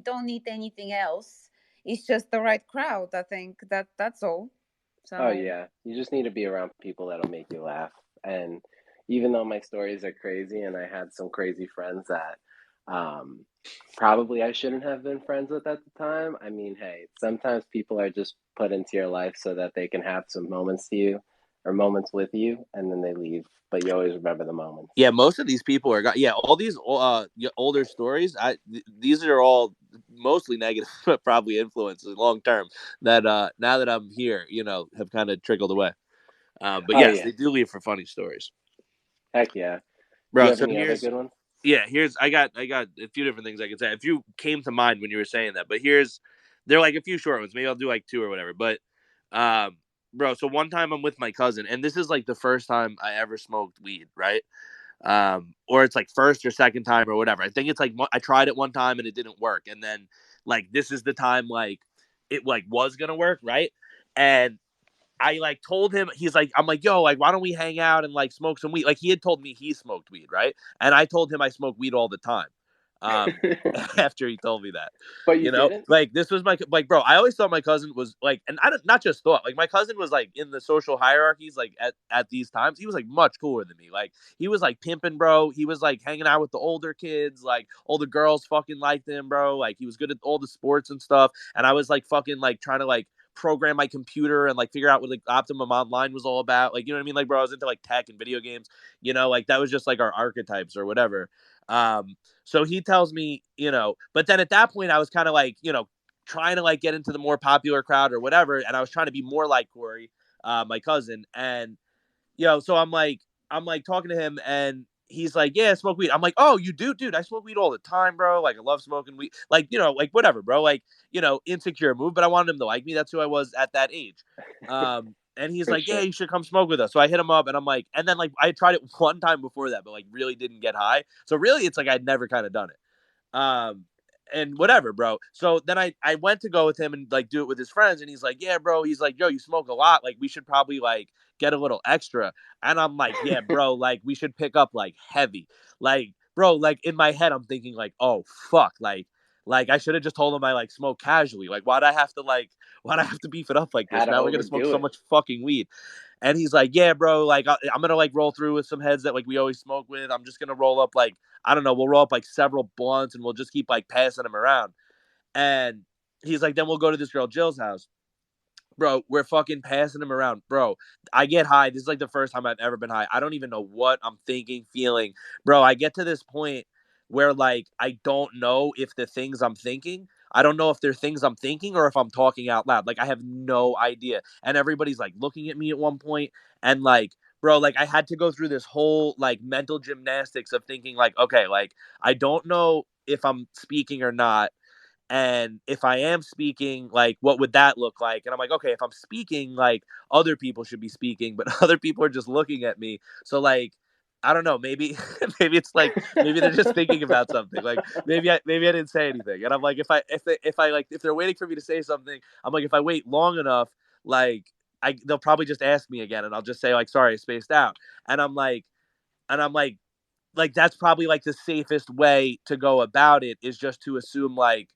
don't need anything else. It's just the right crowd. I think that's all. Oh So yeah, you just need to be around people that'll make you laugh. And even though my stories are crazy and I had some crazy friends that um, probably I shouldn't have been friends with at the time, I mean, hey, sometimes people are just put into your life so that they can have some moments to you or moments with you, and then they leave. But you always remember the moments. Yeah, most of these people are yeah, all these older stories. These are all mostly negative, probably influences long term that now that I'm here, have kind of trickled away. But Oh yes, yeah, they do leave for funny stories, heck yeah. Do you bro. have So any other good ones? here's I got a few different things I could say. A few came to mind when you were saying that, but they're like a few short ones. Maybe I'll do like two or whatever. But um, bro, so one time I'm with my cousin, and this is like the first time I ever smoked weed, right? Or it's like first or second time or whatever. I think it's like I tried it one time and it didn't work, and then like this is the time like it like was gonna work, right? And I like told him, I'm like, yo, like, why don't we hang out and like smoke some weed? Like he had told me he smoked weed, right? And I told him I smoke weed all the time. Um, after he told me that, But you didn't? like this was my like, bro. I always thought my cousin was like, and I don't, not just thought, like my cousin was like in the social hierarchies, like at these times, he was like much cooler than me. Like he was like pimping, bro. He was like hanging out with the older kids, like all the girls fucking liked him, bro. Like he was good at all the sports and stuff. And I was like fucking like trying to like program my computer and like figure out what like Optimum Online was all about. Like, you know what I mean? Like, bro, I was into like tech and video games, like that was just like our archetypes or whatever. So he tells me, but then at that point I was kind of like, trying to like get into the more popular crowd or whatever. And I was trying to be more like Corey, my cousin. And, so I'm like talking to him and he's like, yeah, I smoke weed. I'm like, oh, you do? Dude, I smoke weed all the time, bro. Like, I love smoking weed. Like, like whatever, bro. Like, insecure move, but I wanted him to like me. That's who I was at that age. And he's For like, yeah, sure. you should come smoke with us. So I hit him up and I'm like, and then like I tried it one time before that, but like really didn't get high. So really it's like I'd never kind of done it. and whatever, bro. So then I went to go with him and like do it with his friends, and he's like, yeah, bro. He's like, yo, you smoke a lot. Like we should probably like get a little extra. And I'm like, yeah, bro. Like we should pick up like heavy. Like, bro. Like in my head, I'm thinking like, oh fuck, like I should have just told him I like smoke casually. Like why'd I have to beef it up like Had this? to Now we're gonna smoke overdo so it. much fucking weed. And he's like, yeah, bro. Like I'm gonna like roll through with some heads that like we always smoke with. I'm just gonna roll up like I don't know. We'll roll up like several blunts and we'll just keep like passing them around. And he's like, then we'll go to this girl Jill's house. Bro, we're fucking passing him around. Bro, I get high. This is like the first time I've ever been high. I don't even know what I'm thinking, feeling. Bro, I get to this point where like I don't know if the things I'm thinking, I don't know if they're things I'm thinking or if I'm talking out loud. Like I have no idea. And everybody's like looking at me at one point and like bro, like I had to go through this whole like mental gymnastics of thinking like okay, like I don't know if I'm speaking or not, and if I am speaking, like what would that look like? And I'm like, okay, if I'm speaking, like other people should be speaking, but other people are just looking at me. So like I don't know, maybe maybe it's like maybe they're just thinking about something. Like maybe I didn't say anything. And I'm like if they're waiting for me to say something, I'm like if I wait long enough, like they'll probably just ask me again and I'll just say like sorry, I spaced out. And I'm like that's probably like the safest way to go about it is just to assume like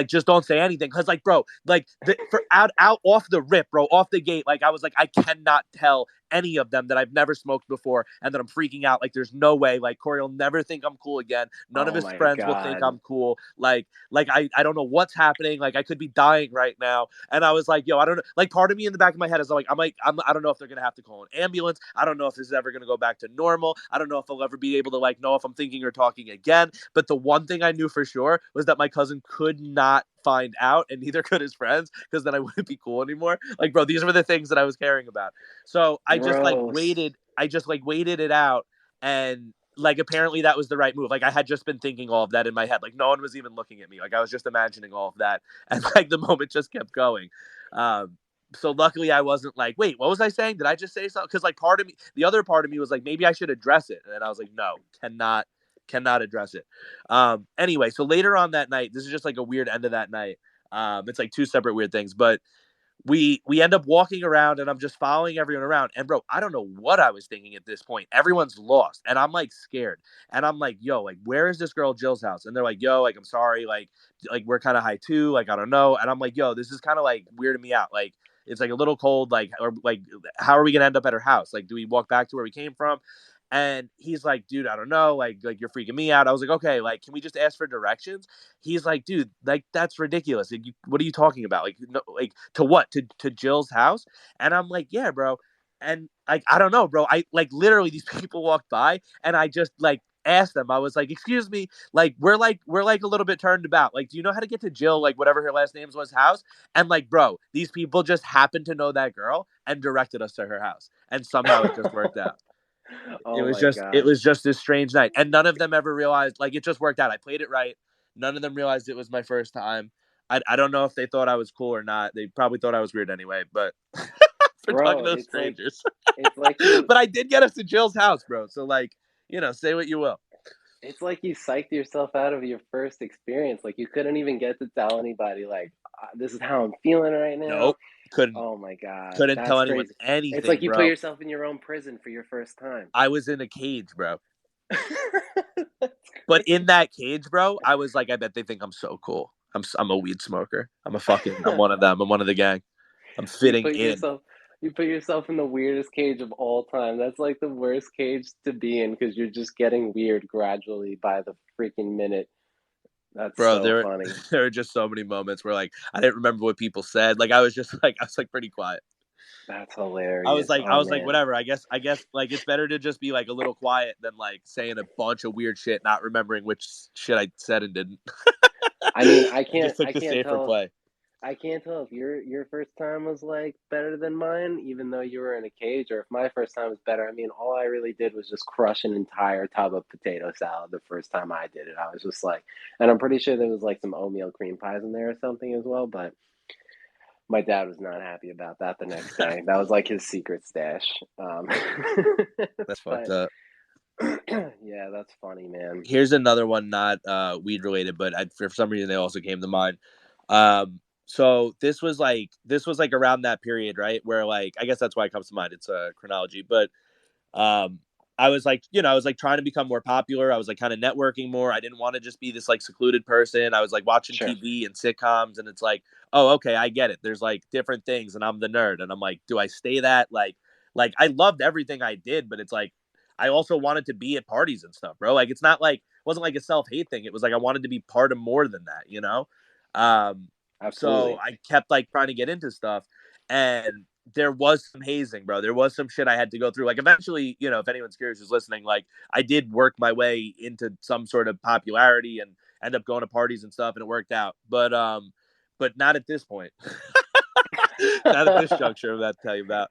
just don't say anything because like bro like for out off the rip bro off the gate like I was like I cannot tell any of them that I've never smoked before and that I'm freaking out. Like there's no way like Corey will never think I'm cool again. None of Oh his my friends will think God. I'm cool. Like I don't know what's happening. Like I could be dying right now. And I was like, yo, I don't know. Like part of me in the back of my head is like I don't know if they're gonna have to call an ambulance. I don't know if this is ever gonna go back to normal. I don't know if I'll ever be able to like know if I'm thinking or talking again. But the one thing I knew for sure was that my cousin could not find out, and neither could his friends, because then I wouldn't be cool anymore. Like, bro, these were the things that I was caring about. So I just like Gross. waited. I just like waited it out, and like apparently that was the right move. Like I had just been thinking all of that in my head. Like no one was even looking at me. Like I was just imagining all of that, and like the moment just kept going. So luckily I wasn't like, wait, what was I saying? Did I just say something? Because like part of me, the other part of me was like, maybe I should address it, and then I was like, no, cannot address it. Anyway, so later on that night, this is just like a weird end of that night. It's like two separate weird things, but we end up walking around and I'm just following everyone around. And bro, I don't know what I was thinking at this point. Everyone's lost and I'm like scared. And I'm like, yo, like where is this girl Jill's house? And they're like, yo, like I'm sorry, like we're kind of high too, like I don't know. And I'm like, yo, this is kind of like weirding me out. Like it's like a little cold, like or like how are we gonna end up at her house? Like do we walk back to where we came from? And he's like, dude, I don't know. Like you're freaking me out. I was like, okay, like, can we just ask for directions? He's like, dude, like, that's ridiculous. Like, what are you talking about? Like, no, like, to what? To Jill's house? And I'm like, yeah, bro. And like, I don't know, bro. I like literally these people walked by and I just like asked them. I was like, excuse me, like we're like a little bit turned about. Like, do you know how to get to Jill, like whatever her last name was, house? And like, bro, these people just happened to know that girl and directed us to her house. And somehow it just worked out. It Oh was my just it God. was just this strange night, and none of them ever realized. Like it just worked out. I played it right. None of them realized it was my first time. I don't know if they thought I was cool or not. They probably thought I was weird anyway. But for talking Bro, to strangers, it's like you but I did get us to Jill's house, bro. So like say what you will. it's like you psyched yourself out of your first experience. Like you couldn't even get to tell anybody like this is how I'm feeling right now. Nope, couldn't Oh my God. couldn't tell That's anyone crazy. It's anything, like you put bro. yourself in your own prison for your first time. I was in a cage, bro. That's But in crazy. that cage, bro, I was like, I bet they think I'm so cool. I'm a weed smoker. I'm one of them. I'm one of the gang. I'm You fitting put in. yourself you put yourself in the weirdest cage of all time. That's like the worst cage to be in because you're just getting weird gradually by the freaking minute. That's Bro, so there funny. there were just so many moments where like I didn't remember what people said. Like I was pretty quiet. That's hilarious. I Oh was like man. whatever. I guess like it's better to just be like a little quiet than like saying a bunch of weird shit, not remembering which shit I said and didn't. I mean, I just took I the can't safer tell play. I can't tell if your first time was like better than mine, even though you were in a cage, or if my first time was better. I mean, all I really did was just crush an entire tub of potato salad the first time I did it. I was just like, and I'm pretty sure there was like some oatmeal cream pies in there or something as well, but my dad was not happy about that the next day. That was like his secret stash. That's fucked But up. Yeah, that's funny, man. Here's another one, not weed related, but for some reason they also came to mind. So this was like around that period, right? Where like I guess that's why it comes to mind. It's a chronology, but um, I was like, I was like trying to become more popular. I was like kind of networking more. I didn't want to just be this like secluded person. I was like watching Sure. TV and sitcoms, and it's like, oh, okay, I get it. There's like different things, and I'm the nerd, and I'm like, do I stay that? Like I loved everything I did, but it's like I also wanted to be at parties and stuff, bro. Like it's not like it wasn't like a self hate thing. It was like I wanted to be part of more than that, you know. Um, so Absolutely. I kept like trying to get into stuff, and there was some hazing, bro. There was some shit I had to go through. Like eventually, if anyone's curious who's listening, like I did work my way into some sort of popularity and end up going to parties and stuff, and it worked out. But not at this point. Not at this juncture. I'm about to tell you about.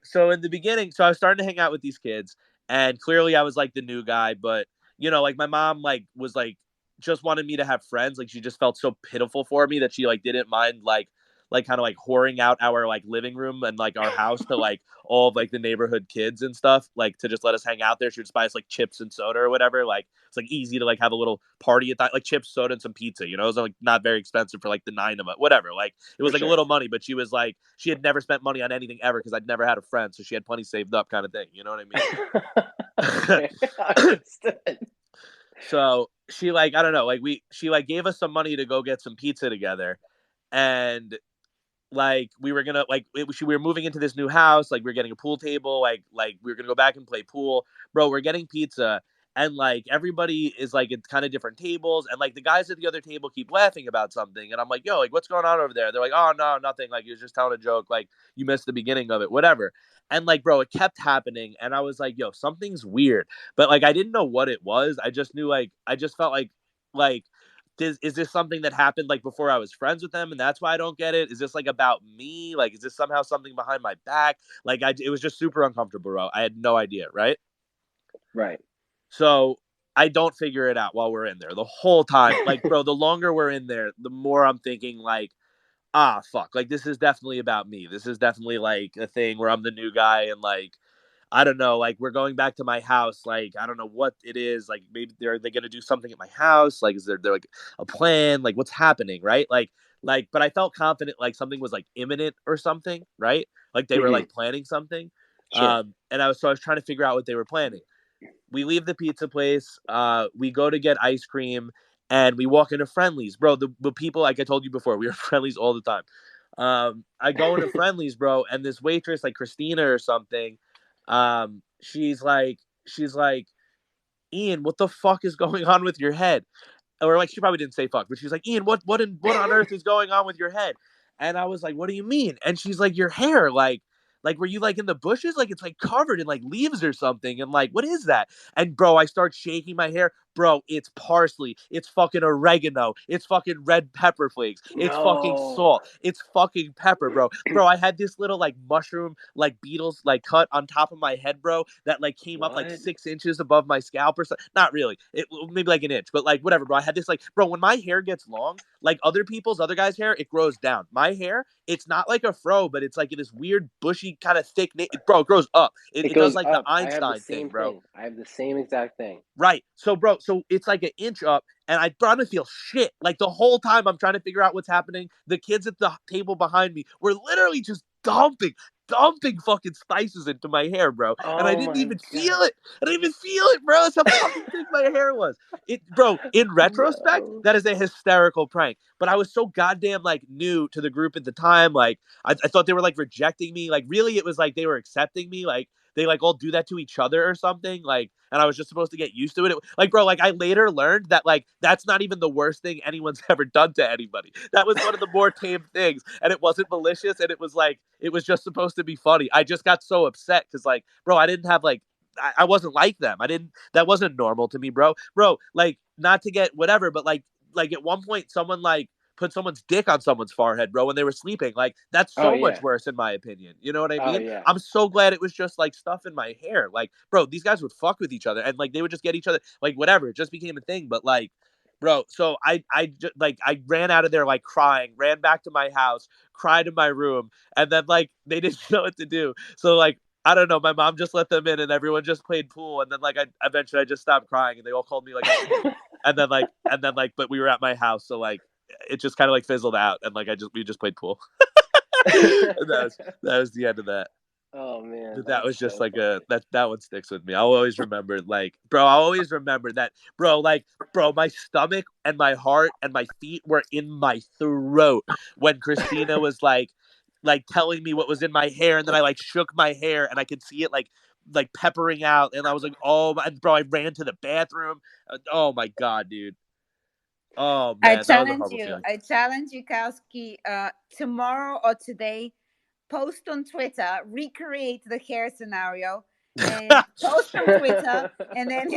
So in the beginning, so I was starting to hang out with these kids, and clearly I was like the new guy, but like my mom like was like just wanted me to have friends. Like she just felt so pitiful for me that she like didn't mind like kind of like whoring out our like living room and like our house to like all of like the neighborhood kids and stuff, like to just let us hang out there. She would just buy us like chips and soda or whatever. Like it's like easy to like have a little party at that, like chips, soda, and some pizza. It was like not very expensive for like the 9 of it, whatever. Like it For was like a sure. little money, but she was like she had never spent money on anything ever because I'd never had a friend, so she had plenty saved up, kind of thing. You know what I Okay, understood. mean? So she like I don't know, like she like gave us some money to go get some pizza together, and like we were gonna like we were moving into this new house, like we are getting a pool table, like we were gonna go back and play pool, bro. We're getting pizza, and like everybody is like at kind of different tables, and like the guys at the other table keep laughing about something, and I'm like, yo, like what's going on over there? They're like, oh no, nothing, like he was just telling a joke, like you missed the beginning of it, whatever. And like bro, it kept happening, and I was like, yo, something's weird, but like I didn't know what it was. I just knew, like I just felt like is this something that happened like before I was friends with them, and that's why I don't get it? Is this like about me? Like, is this somehow something behind my back? Like, it was just super uncomfortable, bro. I had no idea, right? Right. So I don't figure it out while we're in there the whole time. Like, bro, the longer we're in there, the more I'm thinking like, fuck, like this is definitely about me. This is definitely like a thing where I'm the new guy, and like I don't know, like we're going back to my house. Like I don't know what it is. Like maybe they gonna do something at my house. Like is there like a plan? Like what's happening, right? Like, but I felt confident like something was like imminent or something, right? Like they were Hmm. like planning something. Sure. And I was trying to figure out what they were planning. We leave the pizza place. We go to get ice cream, and we walk into Friendlies, bro. The people, like I told you before, we were Friendlies all the time. I go into Friendlies, bro, and this waitress, like Christina or something, she's like, Ian, what the fuck is going on with your head? Or like she probably didn't say fuck, but she's like, Ian, what on earth is going on with your head? And I was like, what do you mean? And she's like, your hair, like were you like in the bushes? Like it's like covered in like leaves or something. And like, what is that? And bro, I start shaking my hair. Bro, it's parsley. It's fucking oregano. It's fucking red pepper flakes. It's fucking No. salt. It's fucking pepper, bro. Bro, I had this little like mushroom, like beetles, like cut on top of my head, bro, that like came up like What? 6 inches above my scalp or something. Not really. It maybe like an inch, but like whatever, bro. I had this like, bro, when my hair gets long, like other guys' hair, it grows down. My hair, it's not like a fro, but it's like this weird, bushy, kind of thick, bro, it grows up. It, It it does goes like the up. I have the Einstein thing, same bro. thing. I have the same exact thing. Right. So, bro, so it's like an inch up, and I'm trying to feel shit. Like the whole time I'm trying to figure out what's happening. The kids at the table behind me were literally just dumping fucking spices into my hair, bro. And I Oh didn't my even god. feel it. I didn't even feel it, bro. That's how fucking thick my hair was. Bro, in retrospect, No. that is a hysterical prank. But I was so goddamn like new to the group at the time. Like, I thought they were like rejecting me. Like, really, it was like they were accepting me. Like, they like all do that to each other or something, like, and I was just supposed to get used to it. Like bro, like I later learned that like that's not even the worst thing anyone's ever done to anybody. That was one of the more tame things, and it wasn't malicious, and it was like it was just supposed to be funny. I just got so upset because like bro, I didn't have like I wasn't like them. I didn't That wasn't normal to me, bro, like not to get whatever, but like at one point someone like put someone's dick on someone's forehead, bro, when they were sleeping. Like that's Oh so much yeah. worse in my opinion. You know what I Oh mean? yeah. I'm so glad it was just like stuff in my hair. Like, bro, these guys would fuck with each other, and like they would just get each other, like whatever. It just became a thing. But like, bro, so I just like I ran out of there like crying, ran back to my house, cried in my room, and then like they didn't know what to do. So like I don't know. My mom just let them in, and everyone just played pool. And then like I eventually I just stopped crying, and they all called me like a snake. And then, but we were at my house, so like it just kind of like fizzled out, and like we just played pool. And that was the end of that. Oh man, But that that's was just so like funny. that one sticks with me. I'll always remember like bro, I'll always remember that bro, my stomach and my heart and my feet were in my throat when Christina was like telling me what was in my hair, and then I like shook my hair and I could see it like peppering out, and I was like, oh my, bro, I ran to the bathroom. Oh my god, dude. Oh man, that was a horrible feeling. I challenge you, Kowski, tomorrow or today, post on Twitter, recreate the hair scenario, and post on Twitter, and then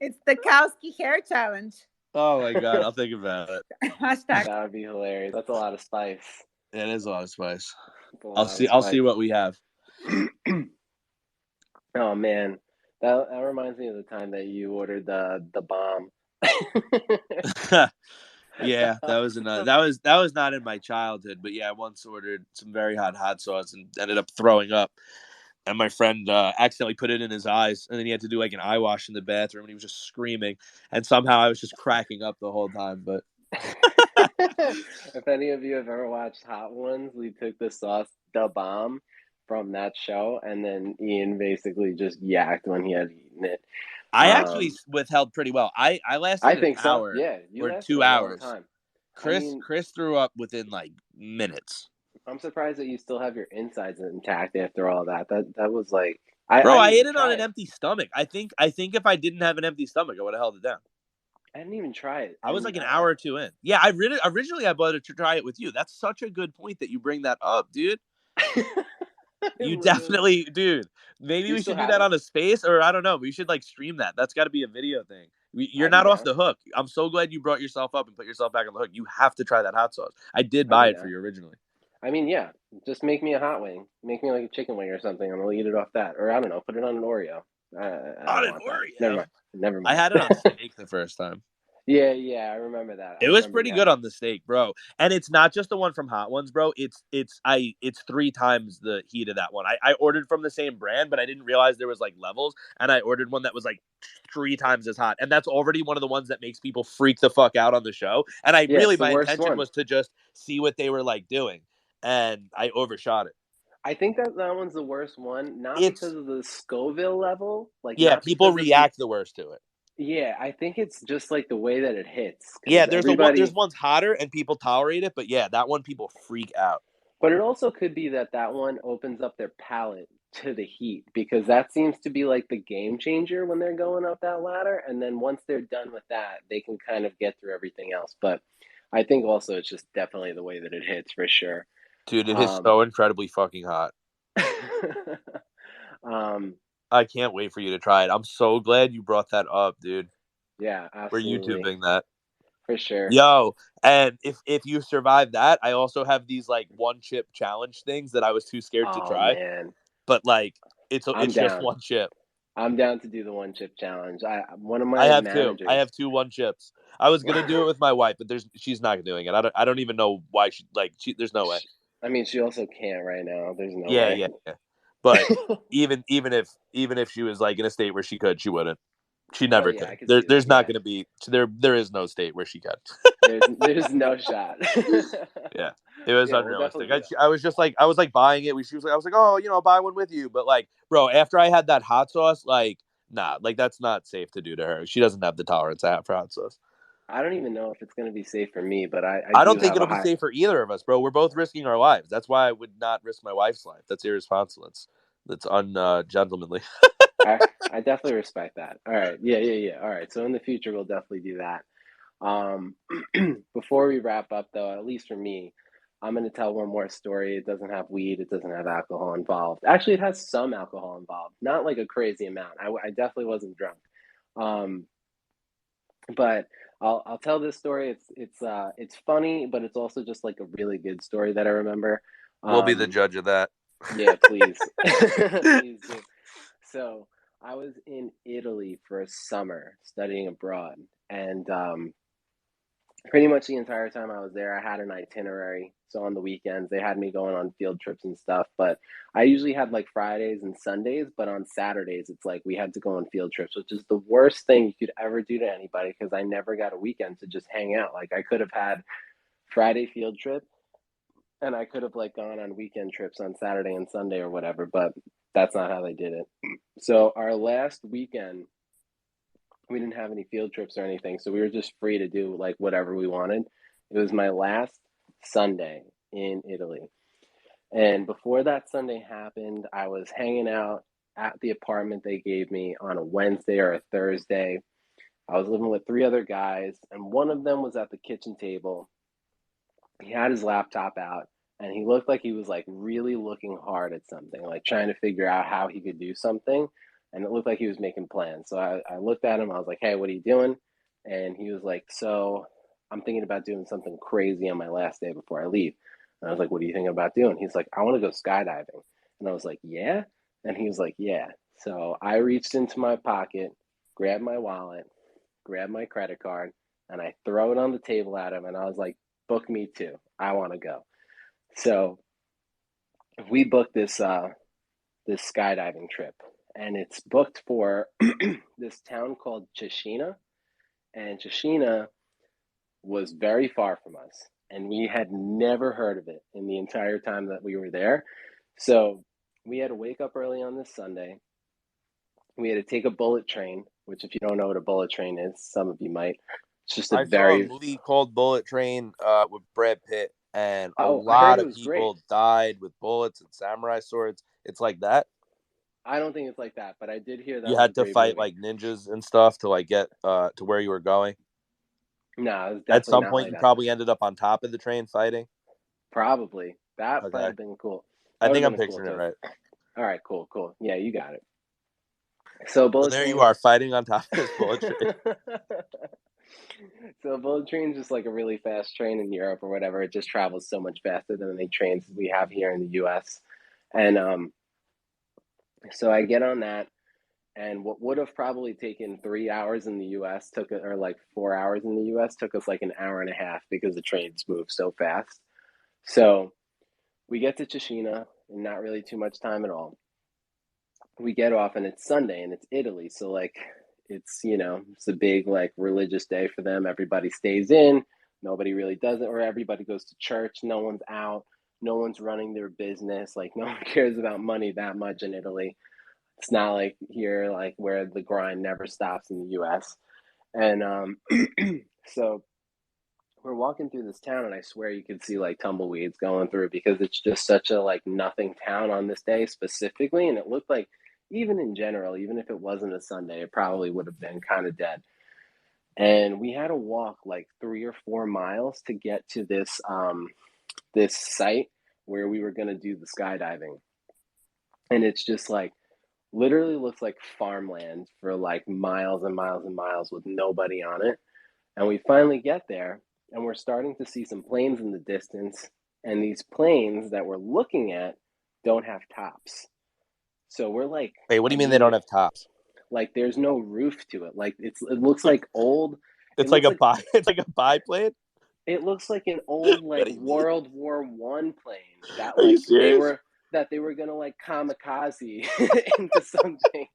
it's the Kowski hair challenge. Oh my god, I'll think about it. Hashtag. That would be hilarious. That's a lot of spice. It is a lot of spice. That's a lot I'll of see. I'll see spice. what we have. Oh man, that reminds me of the time that you ordered the bomb. Yeah, that was not in my childhood, but yeah, I once ordered some very hot sauce and ended up throwing up. And my friend accidentally put it in his eyes, and then he had to do like an eye wash in the bathroom, and he was just screaming. And somehow I was just cracking up the whole time. But If any of you have ever watched Hot Ones, we took the sauce, the bomb, from that show, and then Ian basically just yacked when he had eaten it. I actually withheld pretty well. I lasted I an think so. hour Yeah, you or lasted a 2 long hours. time. Chris threw up within like minutes. I'm surprised that you still have your insides intact after all that. That was like, Bro, I I didn't ate even it on try an it. empty stomach. I think if I didn't have an empty stomach, I would have held it down. I didn't even try it. I was like an hour or two in. Yeah, originally I bought it to try it with you. That's such a good point that you bring that up, dude. You definitely, dude. Maybe we should do that on a space, or I don't know. We should like stream that. That's got to be a video thing. You're not off the hook. I'm so glad you brought yourself up and put yourself back on the hook. You have to try that hot sauce. I did buy it for you originally. I mean, yeah. Just make me a hot wing. Make me like a chicken wing or something, and I'll eat it off that. Or I don't know, put it on an Oreo. On an Oreo? Never mind. I had it on steak the first time. Yeah, I remember that. It was pretty good on the steak, bro. And it's not just the one from Hot Ones, bro. It's 3 times the heat of that one. I ordered from the same brand, but I didn't realize there was like levels, and I ordered one that was like 3 times as hot. And that's already one of the ones that makes people freak the fuck out on the show. And my intention was to just see what they were like doing, and I overshot it. I think that one's the worst one, not because of the Scoville level. Like, yeah, people react the worst to it. Yeah, I think it's just like the way that it hits. Yeah, there's ones hotter and people tolerate it, but yeah, that one people freak out. But it also could be that one opens up their palate to the heat, because that seems to be like the game changer when they're going up that ladder. And then once they're done with that, they can kind of get through everything else. But I think also it's just definitely the way that it hits for sure. Dude, it is so incredibly fucking hot. I can't wait for you to try it. I'm so glad you brought that up, dude. Yeah, absolutely. We're YouTubing that. For sure. Yo, and if you survive that, I also have these like one chip challenge things that I was too scared to try. Man. But like it's just one chip. I'm down to do the one chip challenge. I have 2 1 chips. I was gonna do it with my wife, but she's not doing it. I don't even know why there's no way. I mean, she also can't right now. There's no way. Yeah. But even if she was like in a state where she could, she wouldn't. She never could. There's not going to be there is no state where she could. there's no shot. Yeah, it was unrealistic. I was like buying it. She was like, I was like, oh, I'll buy one with you. But like, bro, after I had that hot sauce, like, nah, like that's not safe to do to her. She doesn't have the tolerance I have for hot sauce. I don't even know if it's going to be safe for me, but I don't think it'll be safe for either of us, bro. We're both risking our lives. That's why I would not risk my wife's life. That's irresponsible. That's ungentlemanly. I definitely respect that. All right. Yeah. All right. So in the future, we'll definitely do that. Before we wrap up, though, at least for me, I'm going to tell one more story. It doesn't have weed. It doesn't have alcohol involved. Actually, it has some alcohol involved. Not like a crazy amount. I definitely wasn't drunk. But I'll tell this story. It's funny, but it's also just like a really good story that I remember. We'll be the judge of that. Yeah, please. Please do. So I was in Italy for a summer studying abroad, and pretty much the entire time I was there, I had an itinerary. So on the weekends, they had me going on field trips and stuff. But I usually had like Fridays and Sundays. But on Saturdays, it's like we had to go on field trips, which is the worst thing you could ever do to anybody because I never got a weekend to just hang out. Like I could have had Friday field trip and I could have like gone on weekend trips on Saturday and Sunday or whatever. But that's not how they did it. So our last weekend, we didn't have any field trips or anything, so we were just free to do like whatever we wanted. It was my last Sunday in Italy. And before that Sunday happened, I was hanging out at the apartment they gave me on a Wednesday or a Thursday. I was living with three other guys, and one of them was at the kitchen table. He had his laptop out, and he looked like he was like really looking hard at something, like trying to figure out how he could do something. And it looked like he was making plans. So I looked at him. I was like, "Hey, what are you doing?" And he was like, "So I'm thinking about doing something crazy on my last day before I leave." And I was like, "What are you thinking about doing?" He's like, "I want to go skydiving." And I was like, "Yeah?" And he was like, "Yeah." So I reached into my pocket, grabbed my wallet, grabbed my credit card, and I throw it on the table at him. And I was like, "Book me too. I want to go." So we booked this skydiving trip, and it's booked for this town called Chiashina, and Chiashina was very far from us, and we had never heard of it in the entire time that we were there. So we had to wake up early on this Sunday. We had to take a bullet train, which if you don't know what a bullet train is, some of you might. It's just a I saw a very movie called Bullet Train with Brad Pitt, and a I heard lot it of was great. people died with bullets and samurai swords. It's like that. I don't think it's like that, but I did hear that You was a had to great fight movie. like ninjas and stuff to like get to where you were going. No, it was At definitely some not point, like you that. probably ended up on top of the train fighting. Probably. That might Okay, have been cool. I That would think have I'm been a cool picturing it twist. right. All right, cool, cool. Yeah, you got it. So So bullet there you train. are fighting on top of this bullet train. So bullet train's just like a really fast train in Europe or whatever. It just travels so much faster than the trains we have here in the U.S. And so I get on that, and what would have probably taken 3 hours in the U.S. took it, or like 4 hours in the U.S. took us like an hour and a half because the trains move so fast. So we get to Chiashina in not really too much time at all. We get off and it's Sunday and it's Italy, so like it's a big like religious day for them. Everybody stays in, nobody really does it, or everybody goes to church. No one's out, no one's running their business. Like no one cares about money that much in Italy. It's not like here, like where the grind never stops in the U.S. And so we're walking through this town, and I swear you could see like tumbleweeds going through because it's just such a like nothing town on this day specifically, and it looked like even in general, even if it wasn't a Sunday, it probably would have been kind of dead. And we had to walk like 3 or 4 miles to get to this site where we were going to do the skydiving, and it's just like literally looks like farmland for like miles and miles and miles with nobody on it. And we finally get there, and we're starting to see some planes in the distance. And these planes that we're looking at don't have tops. So we're like, Wait, what do you mean they don't have tops? like there's no roof to it. Like it looks like old. It It's like looks a like it's like a biplane. it looks like an old What like do you mean? World War I plane that Are you like serious? they were gonna like kamikaze into something.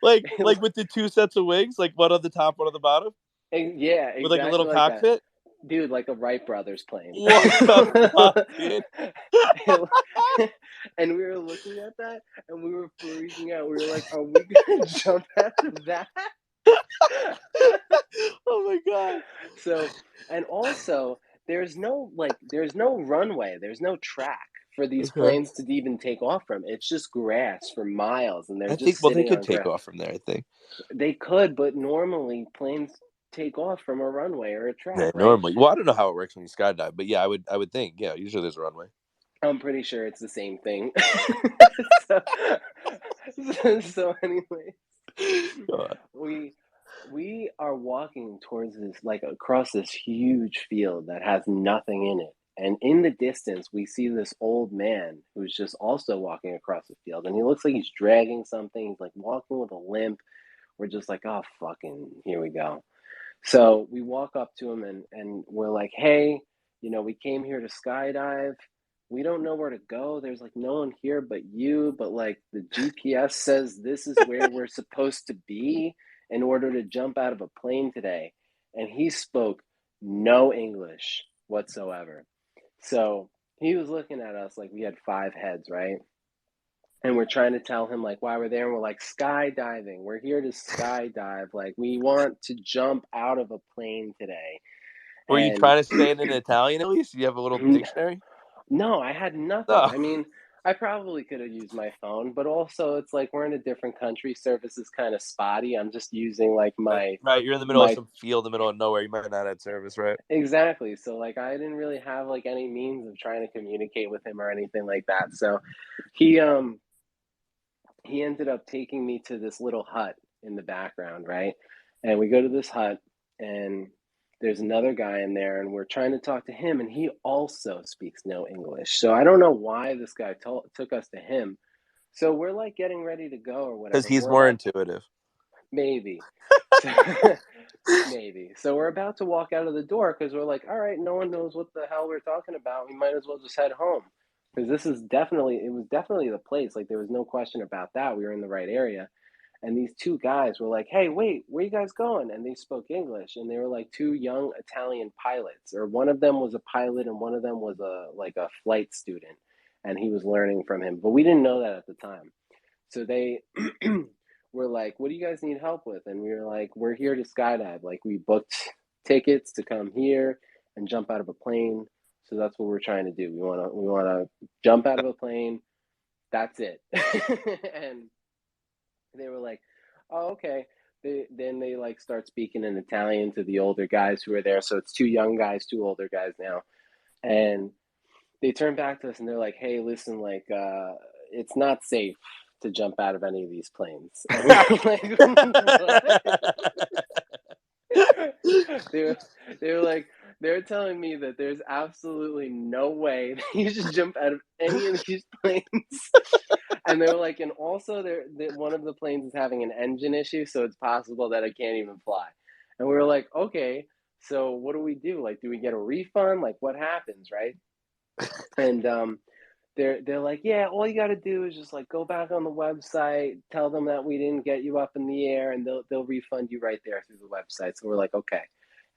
like with the two sets of wings, like one on the top, one on the bottom, Yeah, with like a exactly little like that. cockpit. Dude, like a Wright Brothers plane. What the fuck, dude? And we were looking at that and we were freaking out. We were like, are we going to jump after that? Oh my god. So, and also, there's no runway, there's no track for these Okay. planes to even take off from. It's just grass for miles and they're I think just well they sitting could on take grass. off from there, I think. They could, but normally planes take off from a runway or a track, Yeah, right? normally. Well, I don't know how it works when you skydive, but yeah, I would think, yeah, usually there's a runway. I'm pretty sure it's the same thing. so, so anyway, God. we are walking towards this like across this huge field that has nothing in it. And in the distance, we see this old man who's just also walking across the field. And he looks like he's dragging something. He's like walking with a limp. We're just like, oh, fucking, here we go. So we walk up to him and we're like, hey, we came here to skydive. We don't know where to go. There's like no one here but you, but like the GPS says this is where we're supposed to be in order to jump out of a plane today. And he spoke no English whatsoever. So he was looking at us like we had 5 heads, right? And we're trying to tell him like why we're there, and we're like, skydiving, we're here to skydive, like we want to jump out of a plane today. Were you And trying to say it in Italian at least? Do you have a little dictionary? no, I had nothing. No. I mean, I probably could have used my phone, but also it's like we're in a different country, service is kind of spotty. I'm just using like my Right, you're in the middle of some field in the middle of nowhere. You might not have service, right? Exactly. So like I didn't really have like any means of trying to communicate with him or anything like that. So he ended up taking me to this little hut in the background, right? And we go to this hut, and there's another guy in there, and we're trying to talk to him, and he also speaks no English. So I don't know why this guy took us to him. So we're like getting ready to go or whatever. Because he's more intuitive. Maybe. Maybe. So we're about to walk out of the door because we're like, all right, no one knows what the hell we're talking about. We might as well just head home. Because it was definitely the place. Like there was no question about that. We were in the right area. And these 2 guys were like, hey, wait, where you guys going? And they spoke English. And they were like 2 young Italian pilots. Or one of them was a pilot and one of them was a flight student. And he was learning from him. But we didn't know that at the time. So they were like, what do you guys need help with? And we were like, we're here to skydive. Like we booked tickets to come here and jump out of a plane. So that's what we're trying to do. We want to jump out of a plane. That's it. And they were like, oh, okay. Then they like start speaking in Italian to the older guys who are there. So it's 2 young guys, 2 older guys now. And they turn back to us and they're like, hey, listen, like, it's not safe to jump out of any of these planes. And they were like, they're telling me that there's absolutely no way that you should jump out of any of these planes. And they were like, and also one of the planes is having an engine issue, so it's possible that it can't even fly. And we were like, okay, so what do we do? Like, do we get a refund? Like, what happens, right? And they're like, yeah, all you got to do is just like go back on the website, tell them that we didn't get you up in the air, and they'll refund you right there through the website. So we're like, okay,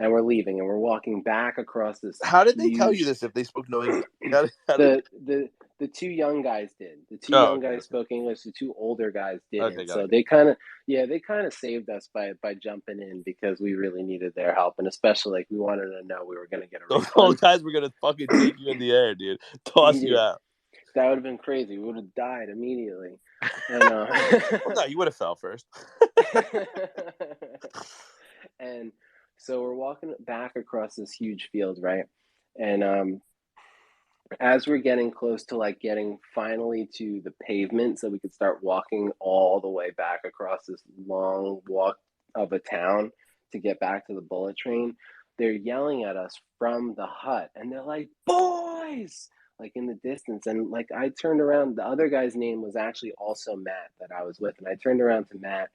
and we're leaving, and we're walking back across this. How did they tell you this if they spoke no English? The 2 young guys did. The 2 young guys spoke English. The 2 older guys didn't. Okay, so they kind of saved us by jumping in because we really needed their help, and especially like we wanted to know we were going to get a refund. Those old guys were going to fucking take you in the air, dude. Toss you out. That would have been crazy. We would have died immediately. And, well, no, you would have fell first. And so we're walking back across this huge field, right? And as we're getting close to like getting finally to the pavement so we could start walking all the way back across this long walk of a town to get back to the bullet train, they're yelling at us from the hut and they're like, boys, like in the distance. And like I turned around, the other guy's name was actually also Matt that I was with. And I turned around to Matt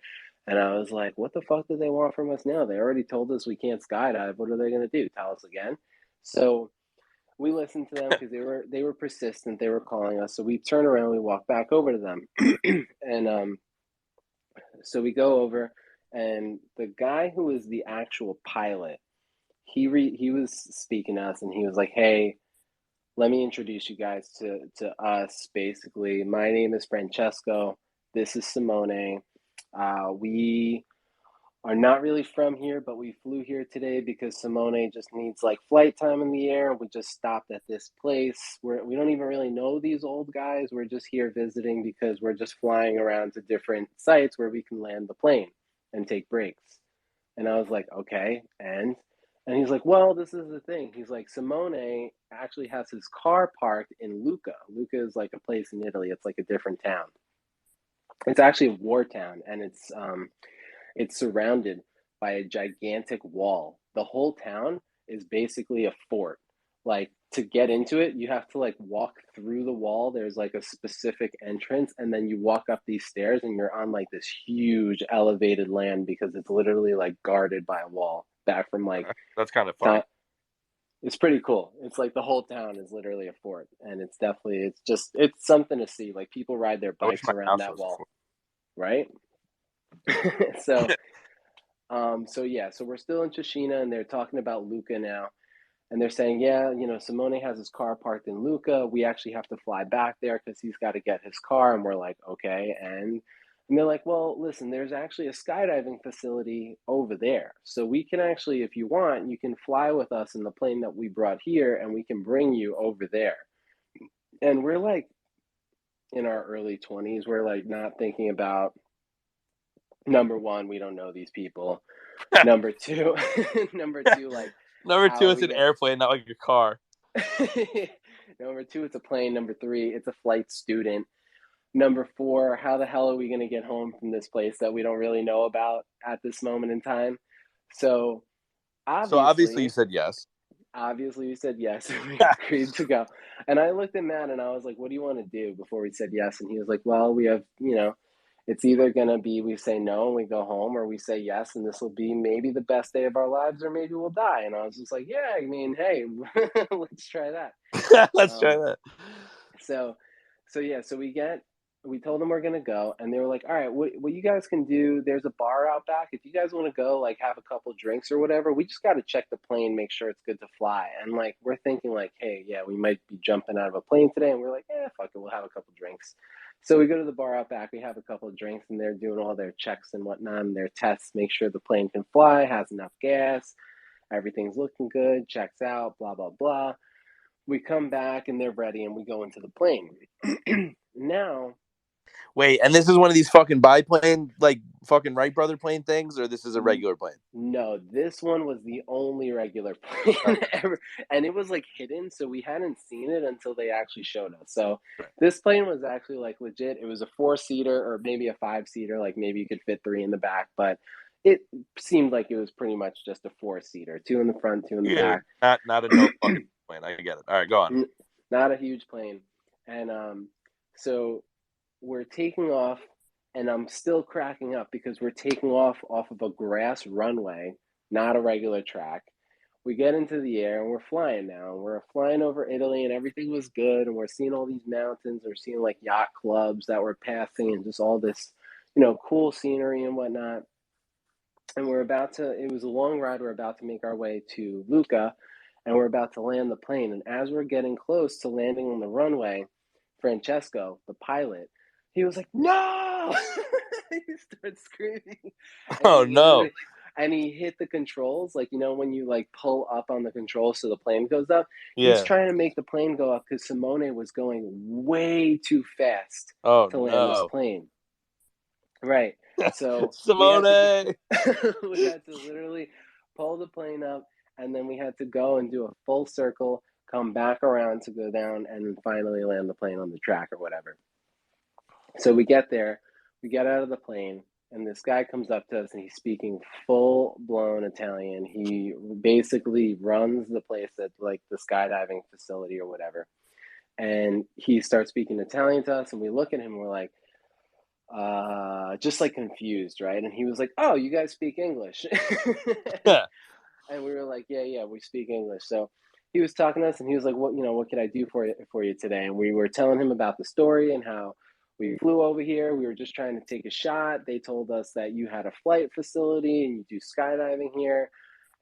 and I was like, what the fuck do they want from us now? They already told us we can't skydive. What are they going to do? Tell us again? So we listened to them because they were persistent. They were calling us. So we turn around, we walk back over to them. And so we go over, and the guy who was the actual pilot, he was speaking to us, and he was like, hey, let me introduce you guys to us. Basically, my name is Francesco. This is Simone. We are not really from here, but we flew here today because Simone just needs like flight time in the air. We just stopped at this place where we don't even really know these old guys. We're just here visiting because we're just flying around to different sites where we can land the plane and take breaks. And I was like, okay, and he's like, well, this is the thing. He's like, Simone actually has his car parked in Lucca. Lucca is like a place in Italy. It's like a different town. It's actually a war town, and it's surrounded by a gigantic wall. The whole town is basically a fort. Like to get into it, you have to like walk through the wall. There's like a specific entrance, and then you walk up these stairs and you're on like this huge elevated land because it's literally like guarded by a wall. back from like That's kind of funny. It's pretty cool. It's like the whole town is literally a fort, and it's something to see. Like people ride their I wish bikes my around house that was a wall, fort. right? so so we're still in Chiuscina, and they're talking about Lucca now. And they're saying, yeah, Simone has his car parked in Lucca. We actually have to fly back there because he's got to get his car. And we're like, okay. And they're like, well, listen, there's actually a skydiving facility over there. So we can actually, if you want, you can fly with us in the plane that we brought here and we can bring you over there. And we're like in our early 20s. We're like not thinking about, number one, we don't know these people. Number two, like, Number two, it's an airplane, not like a car. Number two, it's a plane. Number three, it's a flight student. Number four, how the hell are we going to get home from this place that we don't really know about at this moment in time? So obviously you said yes. Obviously we said yes. We agreed to go. And I looked at Matt and I was like, what do you want to do before we said yes? And he was like, well, we have, it's either going to be we say no and we go home, or we say yes and this will be maybe the best day of our lives, or maybe we'll die. And I was just like, yeah, I mean, hey, let's try that. Let's try that. So we told them we're going to go, and they were like, all right, what you guys can do, there's a bar out back. If you guys want to go, like, have a couple drinks or whatever, we just got to check the plane, make sure it's good to fly. And, like, we're thinking, like, hey, yeah, we might be jumping out of a plane today. And we're like, fuck it, we'll have a couple drinks. So we go to the bar out back, we have a couple of drinks, and they're doing all their checks and whatnot, and their tests, make sure the plane can fly, has enough gas, everything's looking good, checks out, blah, blah, blah. We come back, and they're ready, and we go into the plane. Now... Wait, and this is one of these fucking biplane, like fucking Wright brother plane things, or this is a regular plane? No, this one was the only regular plane ever. And it was like hidden, so we hadn't seen it until they actually showed us. So this plane was actually like legit. It was a 4-seater or maybe a 5-seater, like maybe you could fit 3 in the back, but it seemed like it was pretty much just a 4-seater, 2 in the front, 2 in the back. Not a no fucking plane. I get it. All right, go on. Not a huge plane. And so we're taking off, and I'm still cracking up because we're taking off of a grass runway, not a regular track. We get into the air and we're flying now. We're flying over Italy and everything was good. And we're seeing all these mountains. We're seeing like yacht clubs that were passing and just all this, cool scenery and whatnot. And it was a long ride. We're about to make our way to Lucca, and we're about to land the plane. And as we're getting close to landing on the runway, Francesco, the pilot, he was like, no! He started screaming. Oh, no. And he hit the controls, like, when you, like, pull up on the controls so the plane goes up. Yeah. He's trying to make the plane go up because Simone was going way too fast to land this plane. Right. So Simone! we had to literally pull the plane up, and then we had to go and do a full circle, come back around to go down, and finally land the plane on the track or whatever. So we get there, we get out of the plane, and this guy comes up to us, and he's speaking full-blown Italian. He basically runs the place at, like, the skydiving facility or whatever. And he starts speaking Italian to us, and we look at him, and we're like, just, like, confused, right? And he was like, oh, you guys speak English. And we were like, yeah, we speak English. So he was talking to us, and he was like, what can I do for you today? And we were telling him about the story and how we flew over here. We were just trying to take a shot. They told us that you had a flight facility and you do skydiving here.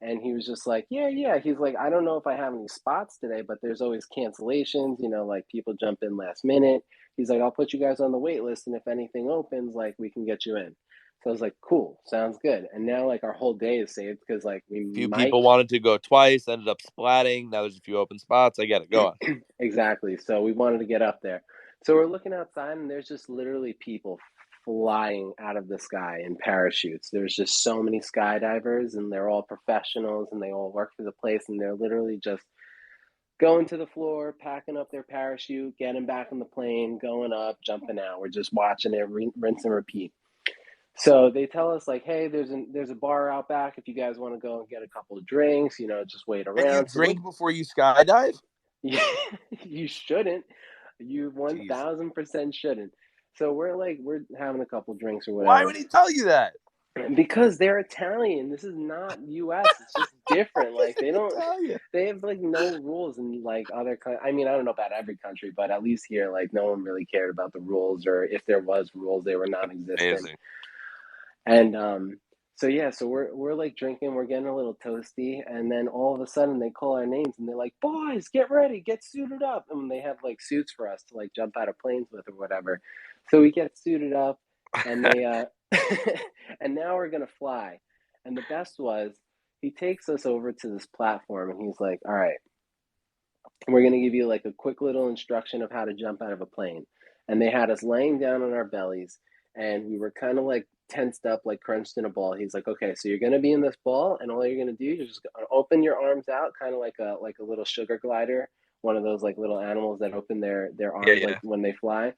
And he was just like, yeah. He's like, I don't know if I have any spots today, but there's always cancellations, like people jump in last minute. He's like, I'll put you guys on the wait list, and if anything opens, like, we can get you in. So I was like, cool, sounds good. And now, like, our whole day is saved because, like, people wanted to go twice, ended up splatting. Now there's a few open spots. I get it. Go on. Exactly. So we wanted to get up there. So we're looking outside, and there's just literally people flying out of the sky in parachutes. There's just so many skydivers, and they're all professionals, and they all work for the place, and they're literally just going to the floor, packing up their parachute, getting back on the plane, going up, jumping out. We're just watching it, rinse and repeat. So they tell us, like, hey, there's a bar out back if you guys want to go and get a couple of drinks, just wait around. And you drink before you skydive? You shouldn't. You 1000% shouldn't. So we're having a couple drinks or whatever. Why would he tell you that? Because they're Italian. This is not US. It's just different. Like they don't Italian. they have like no rules in like other I mean, I don't know about every country, but at least here like no one really cared about the rules, or if there was rules, they were non-existent. Amazing. And so yeah, so we're like drinking, we're getting a little toasty, and then all of a sudden they call our names and they're like, "Boys, get ready, get suited up." And they have like suits for us to like jump out of planes with or whatever. So we get suited up, and they and now we're gonna fly. And the best was he takes us over to this platform and he's like, "All right, we're gonna give you like a quick little instruction of how to jump out of a plane." And they had us laying down on our bellies, and we were kind of like tensed up, like crunched in a ball. He's like, "Okay, so you're gonna be in this ball, and all you're gonna do, you're just gonna open your arms out, kind of like a little sugar glider, one of those like little animals that open their Yeah, arms like yeah. when they fly."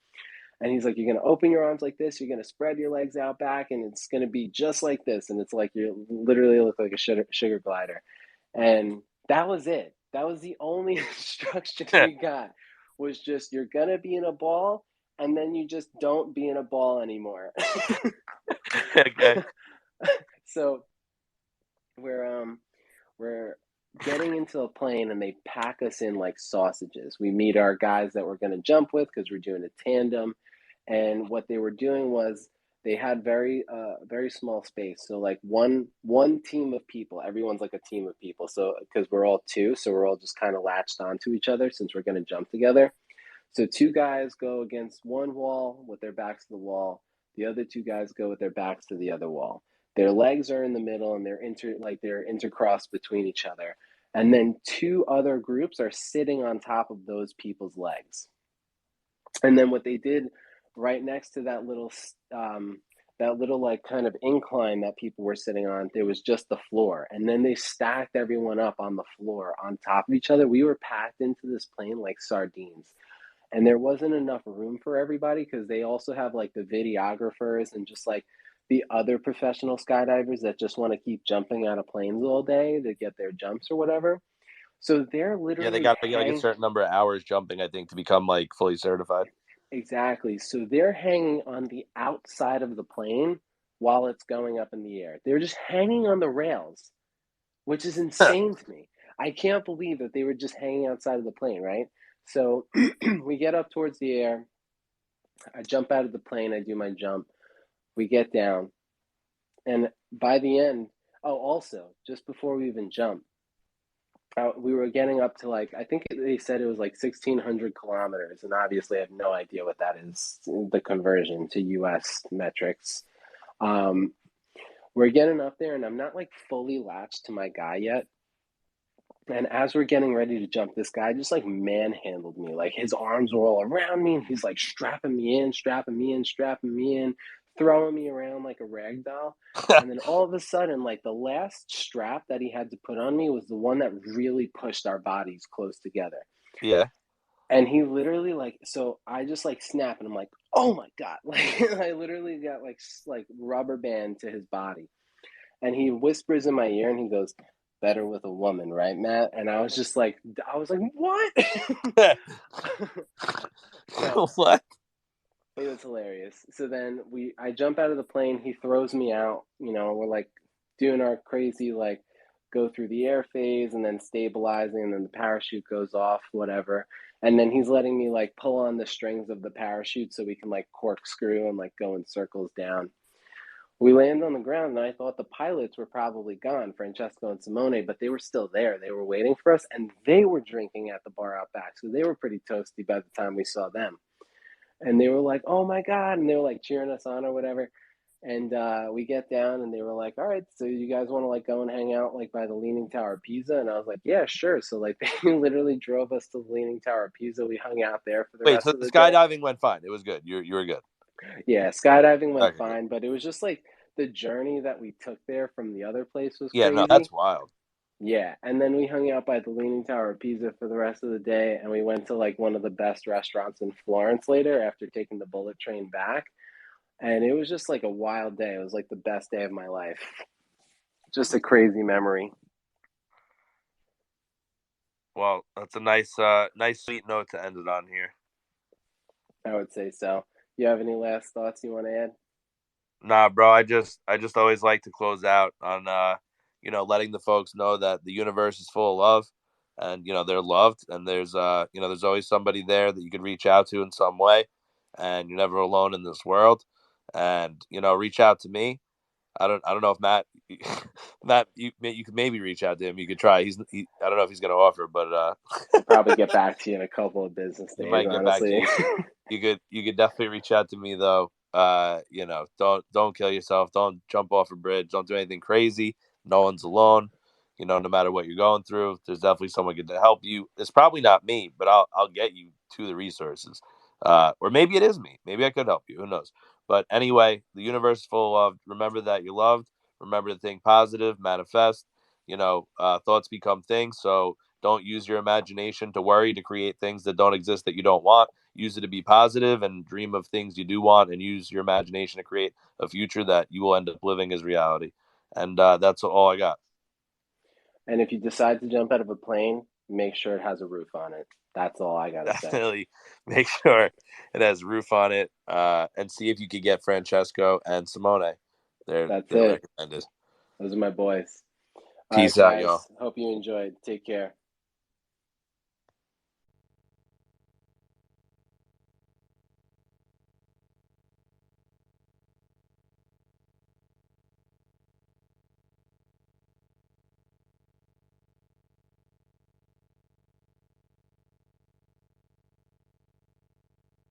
And he's like, "You're gonna open your arms like this. You're gonna spread your legs out back, and it's gonna be just like this. And it's like you literally look like a sugar glider." And that was it. That was the only instruction we got. Was just you're gonna be in a ball, and then you just don't be in a ball anymore. Okay. So we're getting into a plane, and they pack us in like sausages. We meet our guys that we're gonna jump with because we're doing a tandem. And what they were doing was they had very small space. So like one team of people, everyone's like a team of people. So because we're all two, so we're all just kind of latched onto each other since we're going to jump together. So two guys go against one wall with their backs to the wall. The other two guys go with their backs to the other wall. Their legs are in the middle, and they're intercrossed between each other. And then two other groups are sitting on top of those people's legs. And then what they did right next to that little like kind of incline that people were sitting on, there was just the floor. And then they stacked everyone up on the floor on top of each other. We were packed into this plane like sardines. And there wasn't enough room for everybody because they also have like the videographers and just like the other professional skydivers that just want to keep jumping out of planes all day to get their jumps or whatever. So they're Yeah, they literally got to get like a certain number of hours jumping, I think, to become like fully certified. exactly. So they're hanging on the outside of the plane while it's going up in the air. They're just hanging on the rails, which is insane to me. I can't believe that they were just hanging outside of the plane, right? So we get up towards the air. I jump out of the plane. I do my jump. We get down. And by the end, oh, also, just before we even jump, we were getting up to like I think they said it was like 1,600 kilometers, and obviously I have no idea what that is, the conversion to U.S. metrics. Um, we're getting up there, and I'm not like fully latched to my guy yet. And as we're getting ready to jump, this guy just like manhandled me. Like his arms were all around me, and he's like strapping me in, strapping me in, strapping me in, throwing me around like a rag doll. And then all of a sudden, like the last strap that he had to put on me was the one that really pushed our bodies close together. Yeah. And he literally like, so I just like snap, and I'm like, oh my god! Like I literally got like rubber band to his body. And he whispers in my ear, and he goes, "Better with a woman, right, Matt?" And I was like, what? So What? it was hilarious. So then I jump out of the plane. He throws me out. We're like doing our crazy like go through the air phase and then stabilizing, and then the parachute goes off, whatever. And then he's letting me like pull on the strings of the parachute so we can like corkscrew and like go in circles down. We landed on the ground, and I thought the pilots were probably gone, Francesco and Simone, but they were still there. They were waiting for us, and they were drinking at the bar out back. So they were pretty toasty by the time we saw them. And they were like, oh my God. And they were like cheering us on or whatever. And we get down, and they were like, all right, so you guys want to like go and hang out like by the Leaning Tower of Pisa? And I was like, yeah, sure. So like they literally drove us to the Leaning Tower of Pisa. We hung out there for the Wait, rest so of the the day. skydiving went fine. It was good. You were good. Yeah, skydiving went Okay, good. fine, but it was just like the journey that we took there from the other place was Yeah, no, crazy. that's wild. Yeah, and then we hung out by the Leaning Tower of Pisa for the rest of the day, and we went to like one of the best restaurants in Florence later after taking the bullet train back. And it was just like a wild day. It was like the best day of my life. Just a crazy memory. Well, that's a nice sweet note to end it on here. I would say so. You have any last thoughts you want to add? Nah, bro. I just always like to close out on letting the folks know that the universe is full of love, and they're loved, and there's always somebody there that you can reach out to in some way, and you're never alone in this world. And reach out to me. I don't know if Matt Matt you could maybe reach out to him. You could try. I don't know if he's gonna offer, but He'll probably get back to you in a couple of business he days, might get back to honestly. you. You could definitely reach out to me though. Don't kill yourself. Don't jump off a bridge. Don't do anything crazy. No one's alone. No matter what you're going through, there's definitely someone good to help you. It's probably not me, but I'll get you to the resources. Or maybe it is me. Maybe I could help you. Who knows? But anyway, the universe is full of love. Remember that you're loved. Remember to think positive, manifest. Thoughts become things. So don't use your imagination to worry to create things that don't exist that you don't want. Use it to be positive and dream of things you do want, and use your imagination to create a future that you will end up living as reality. And that's all I got. And if you decide to jump out of a plane, make sure it has a roof on it. That's all I gotta say. Definitely make sure it has a roof on it, and see if you could get Francesco and Simone. That's They're it. recommended. Those are my boys. All right, Peace out, y'all. guys. Hope you enjoyed. Take care.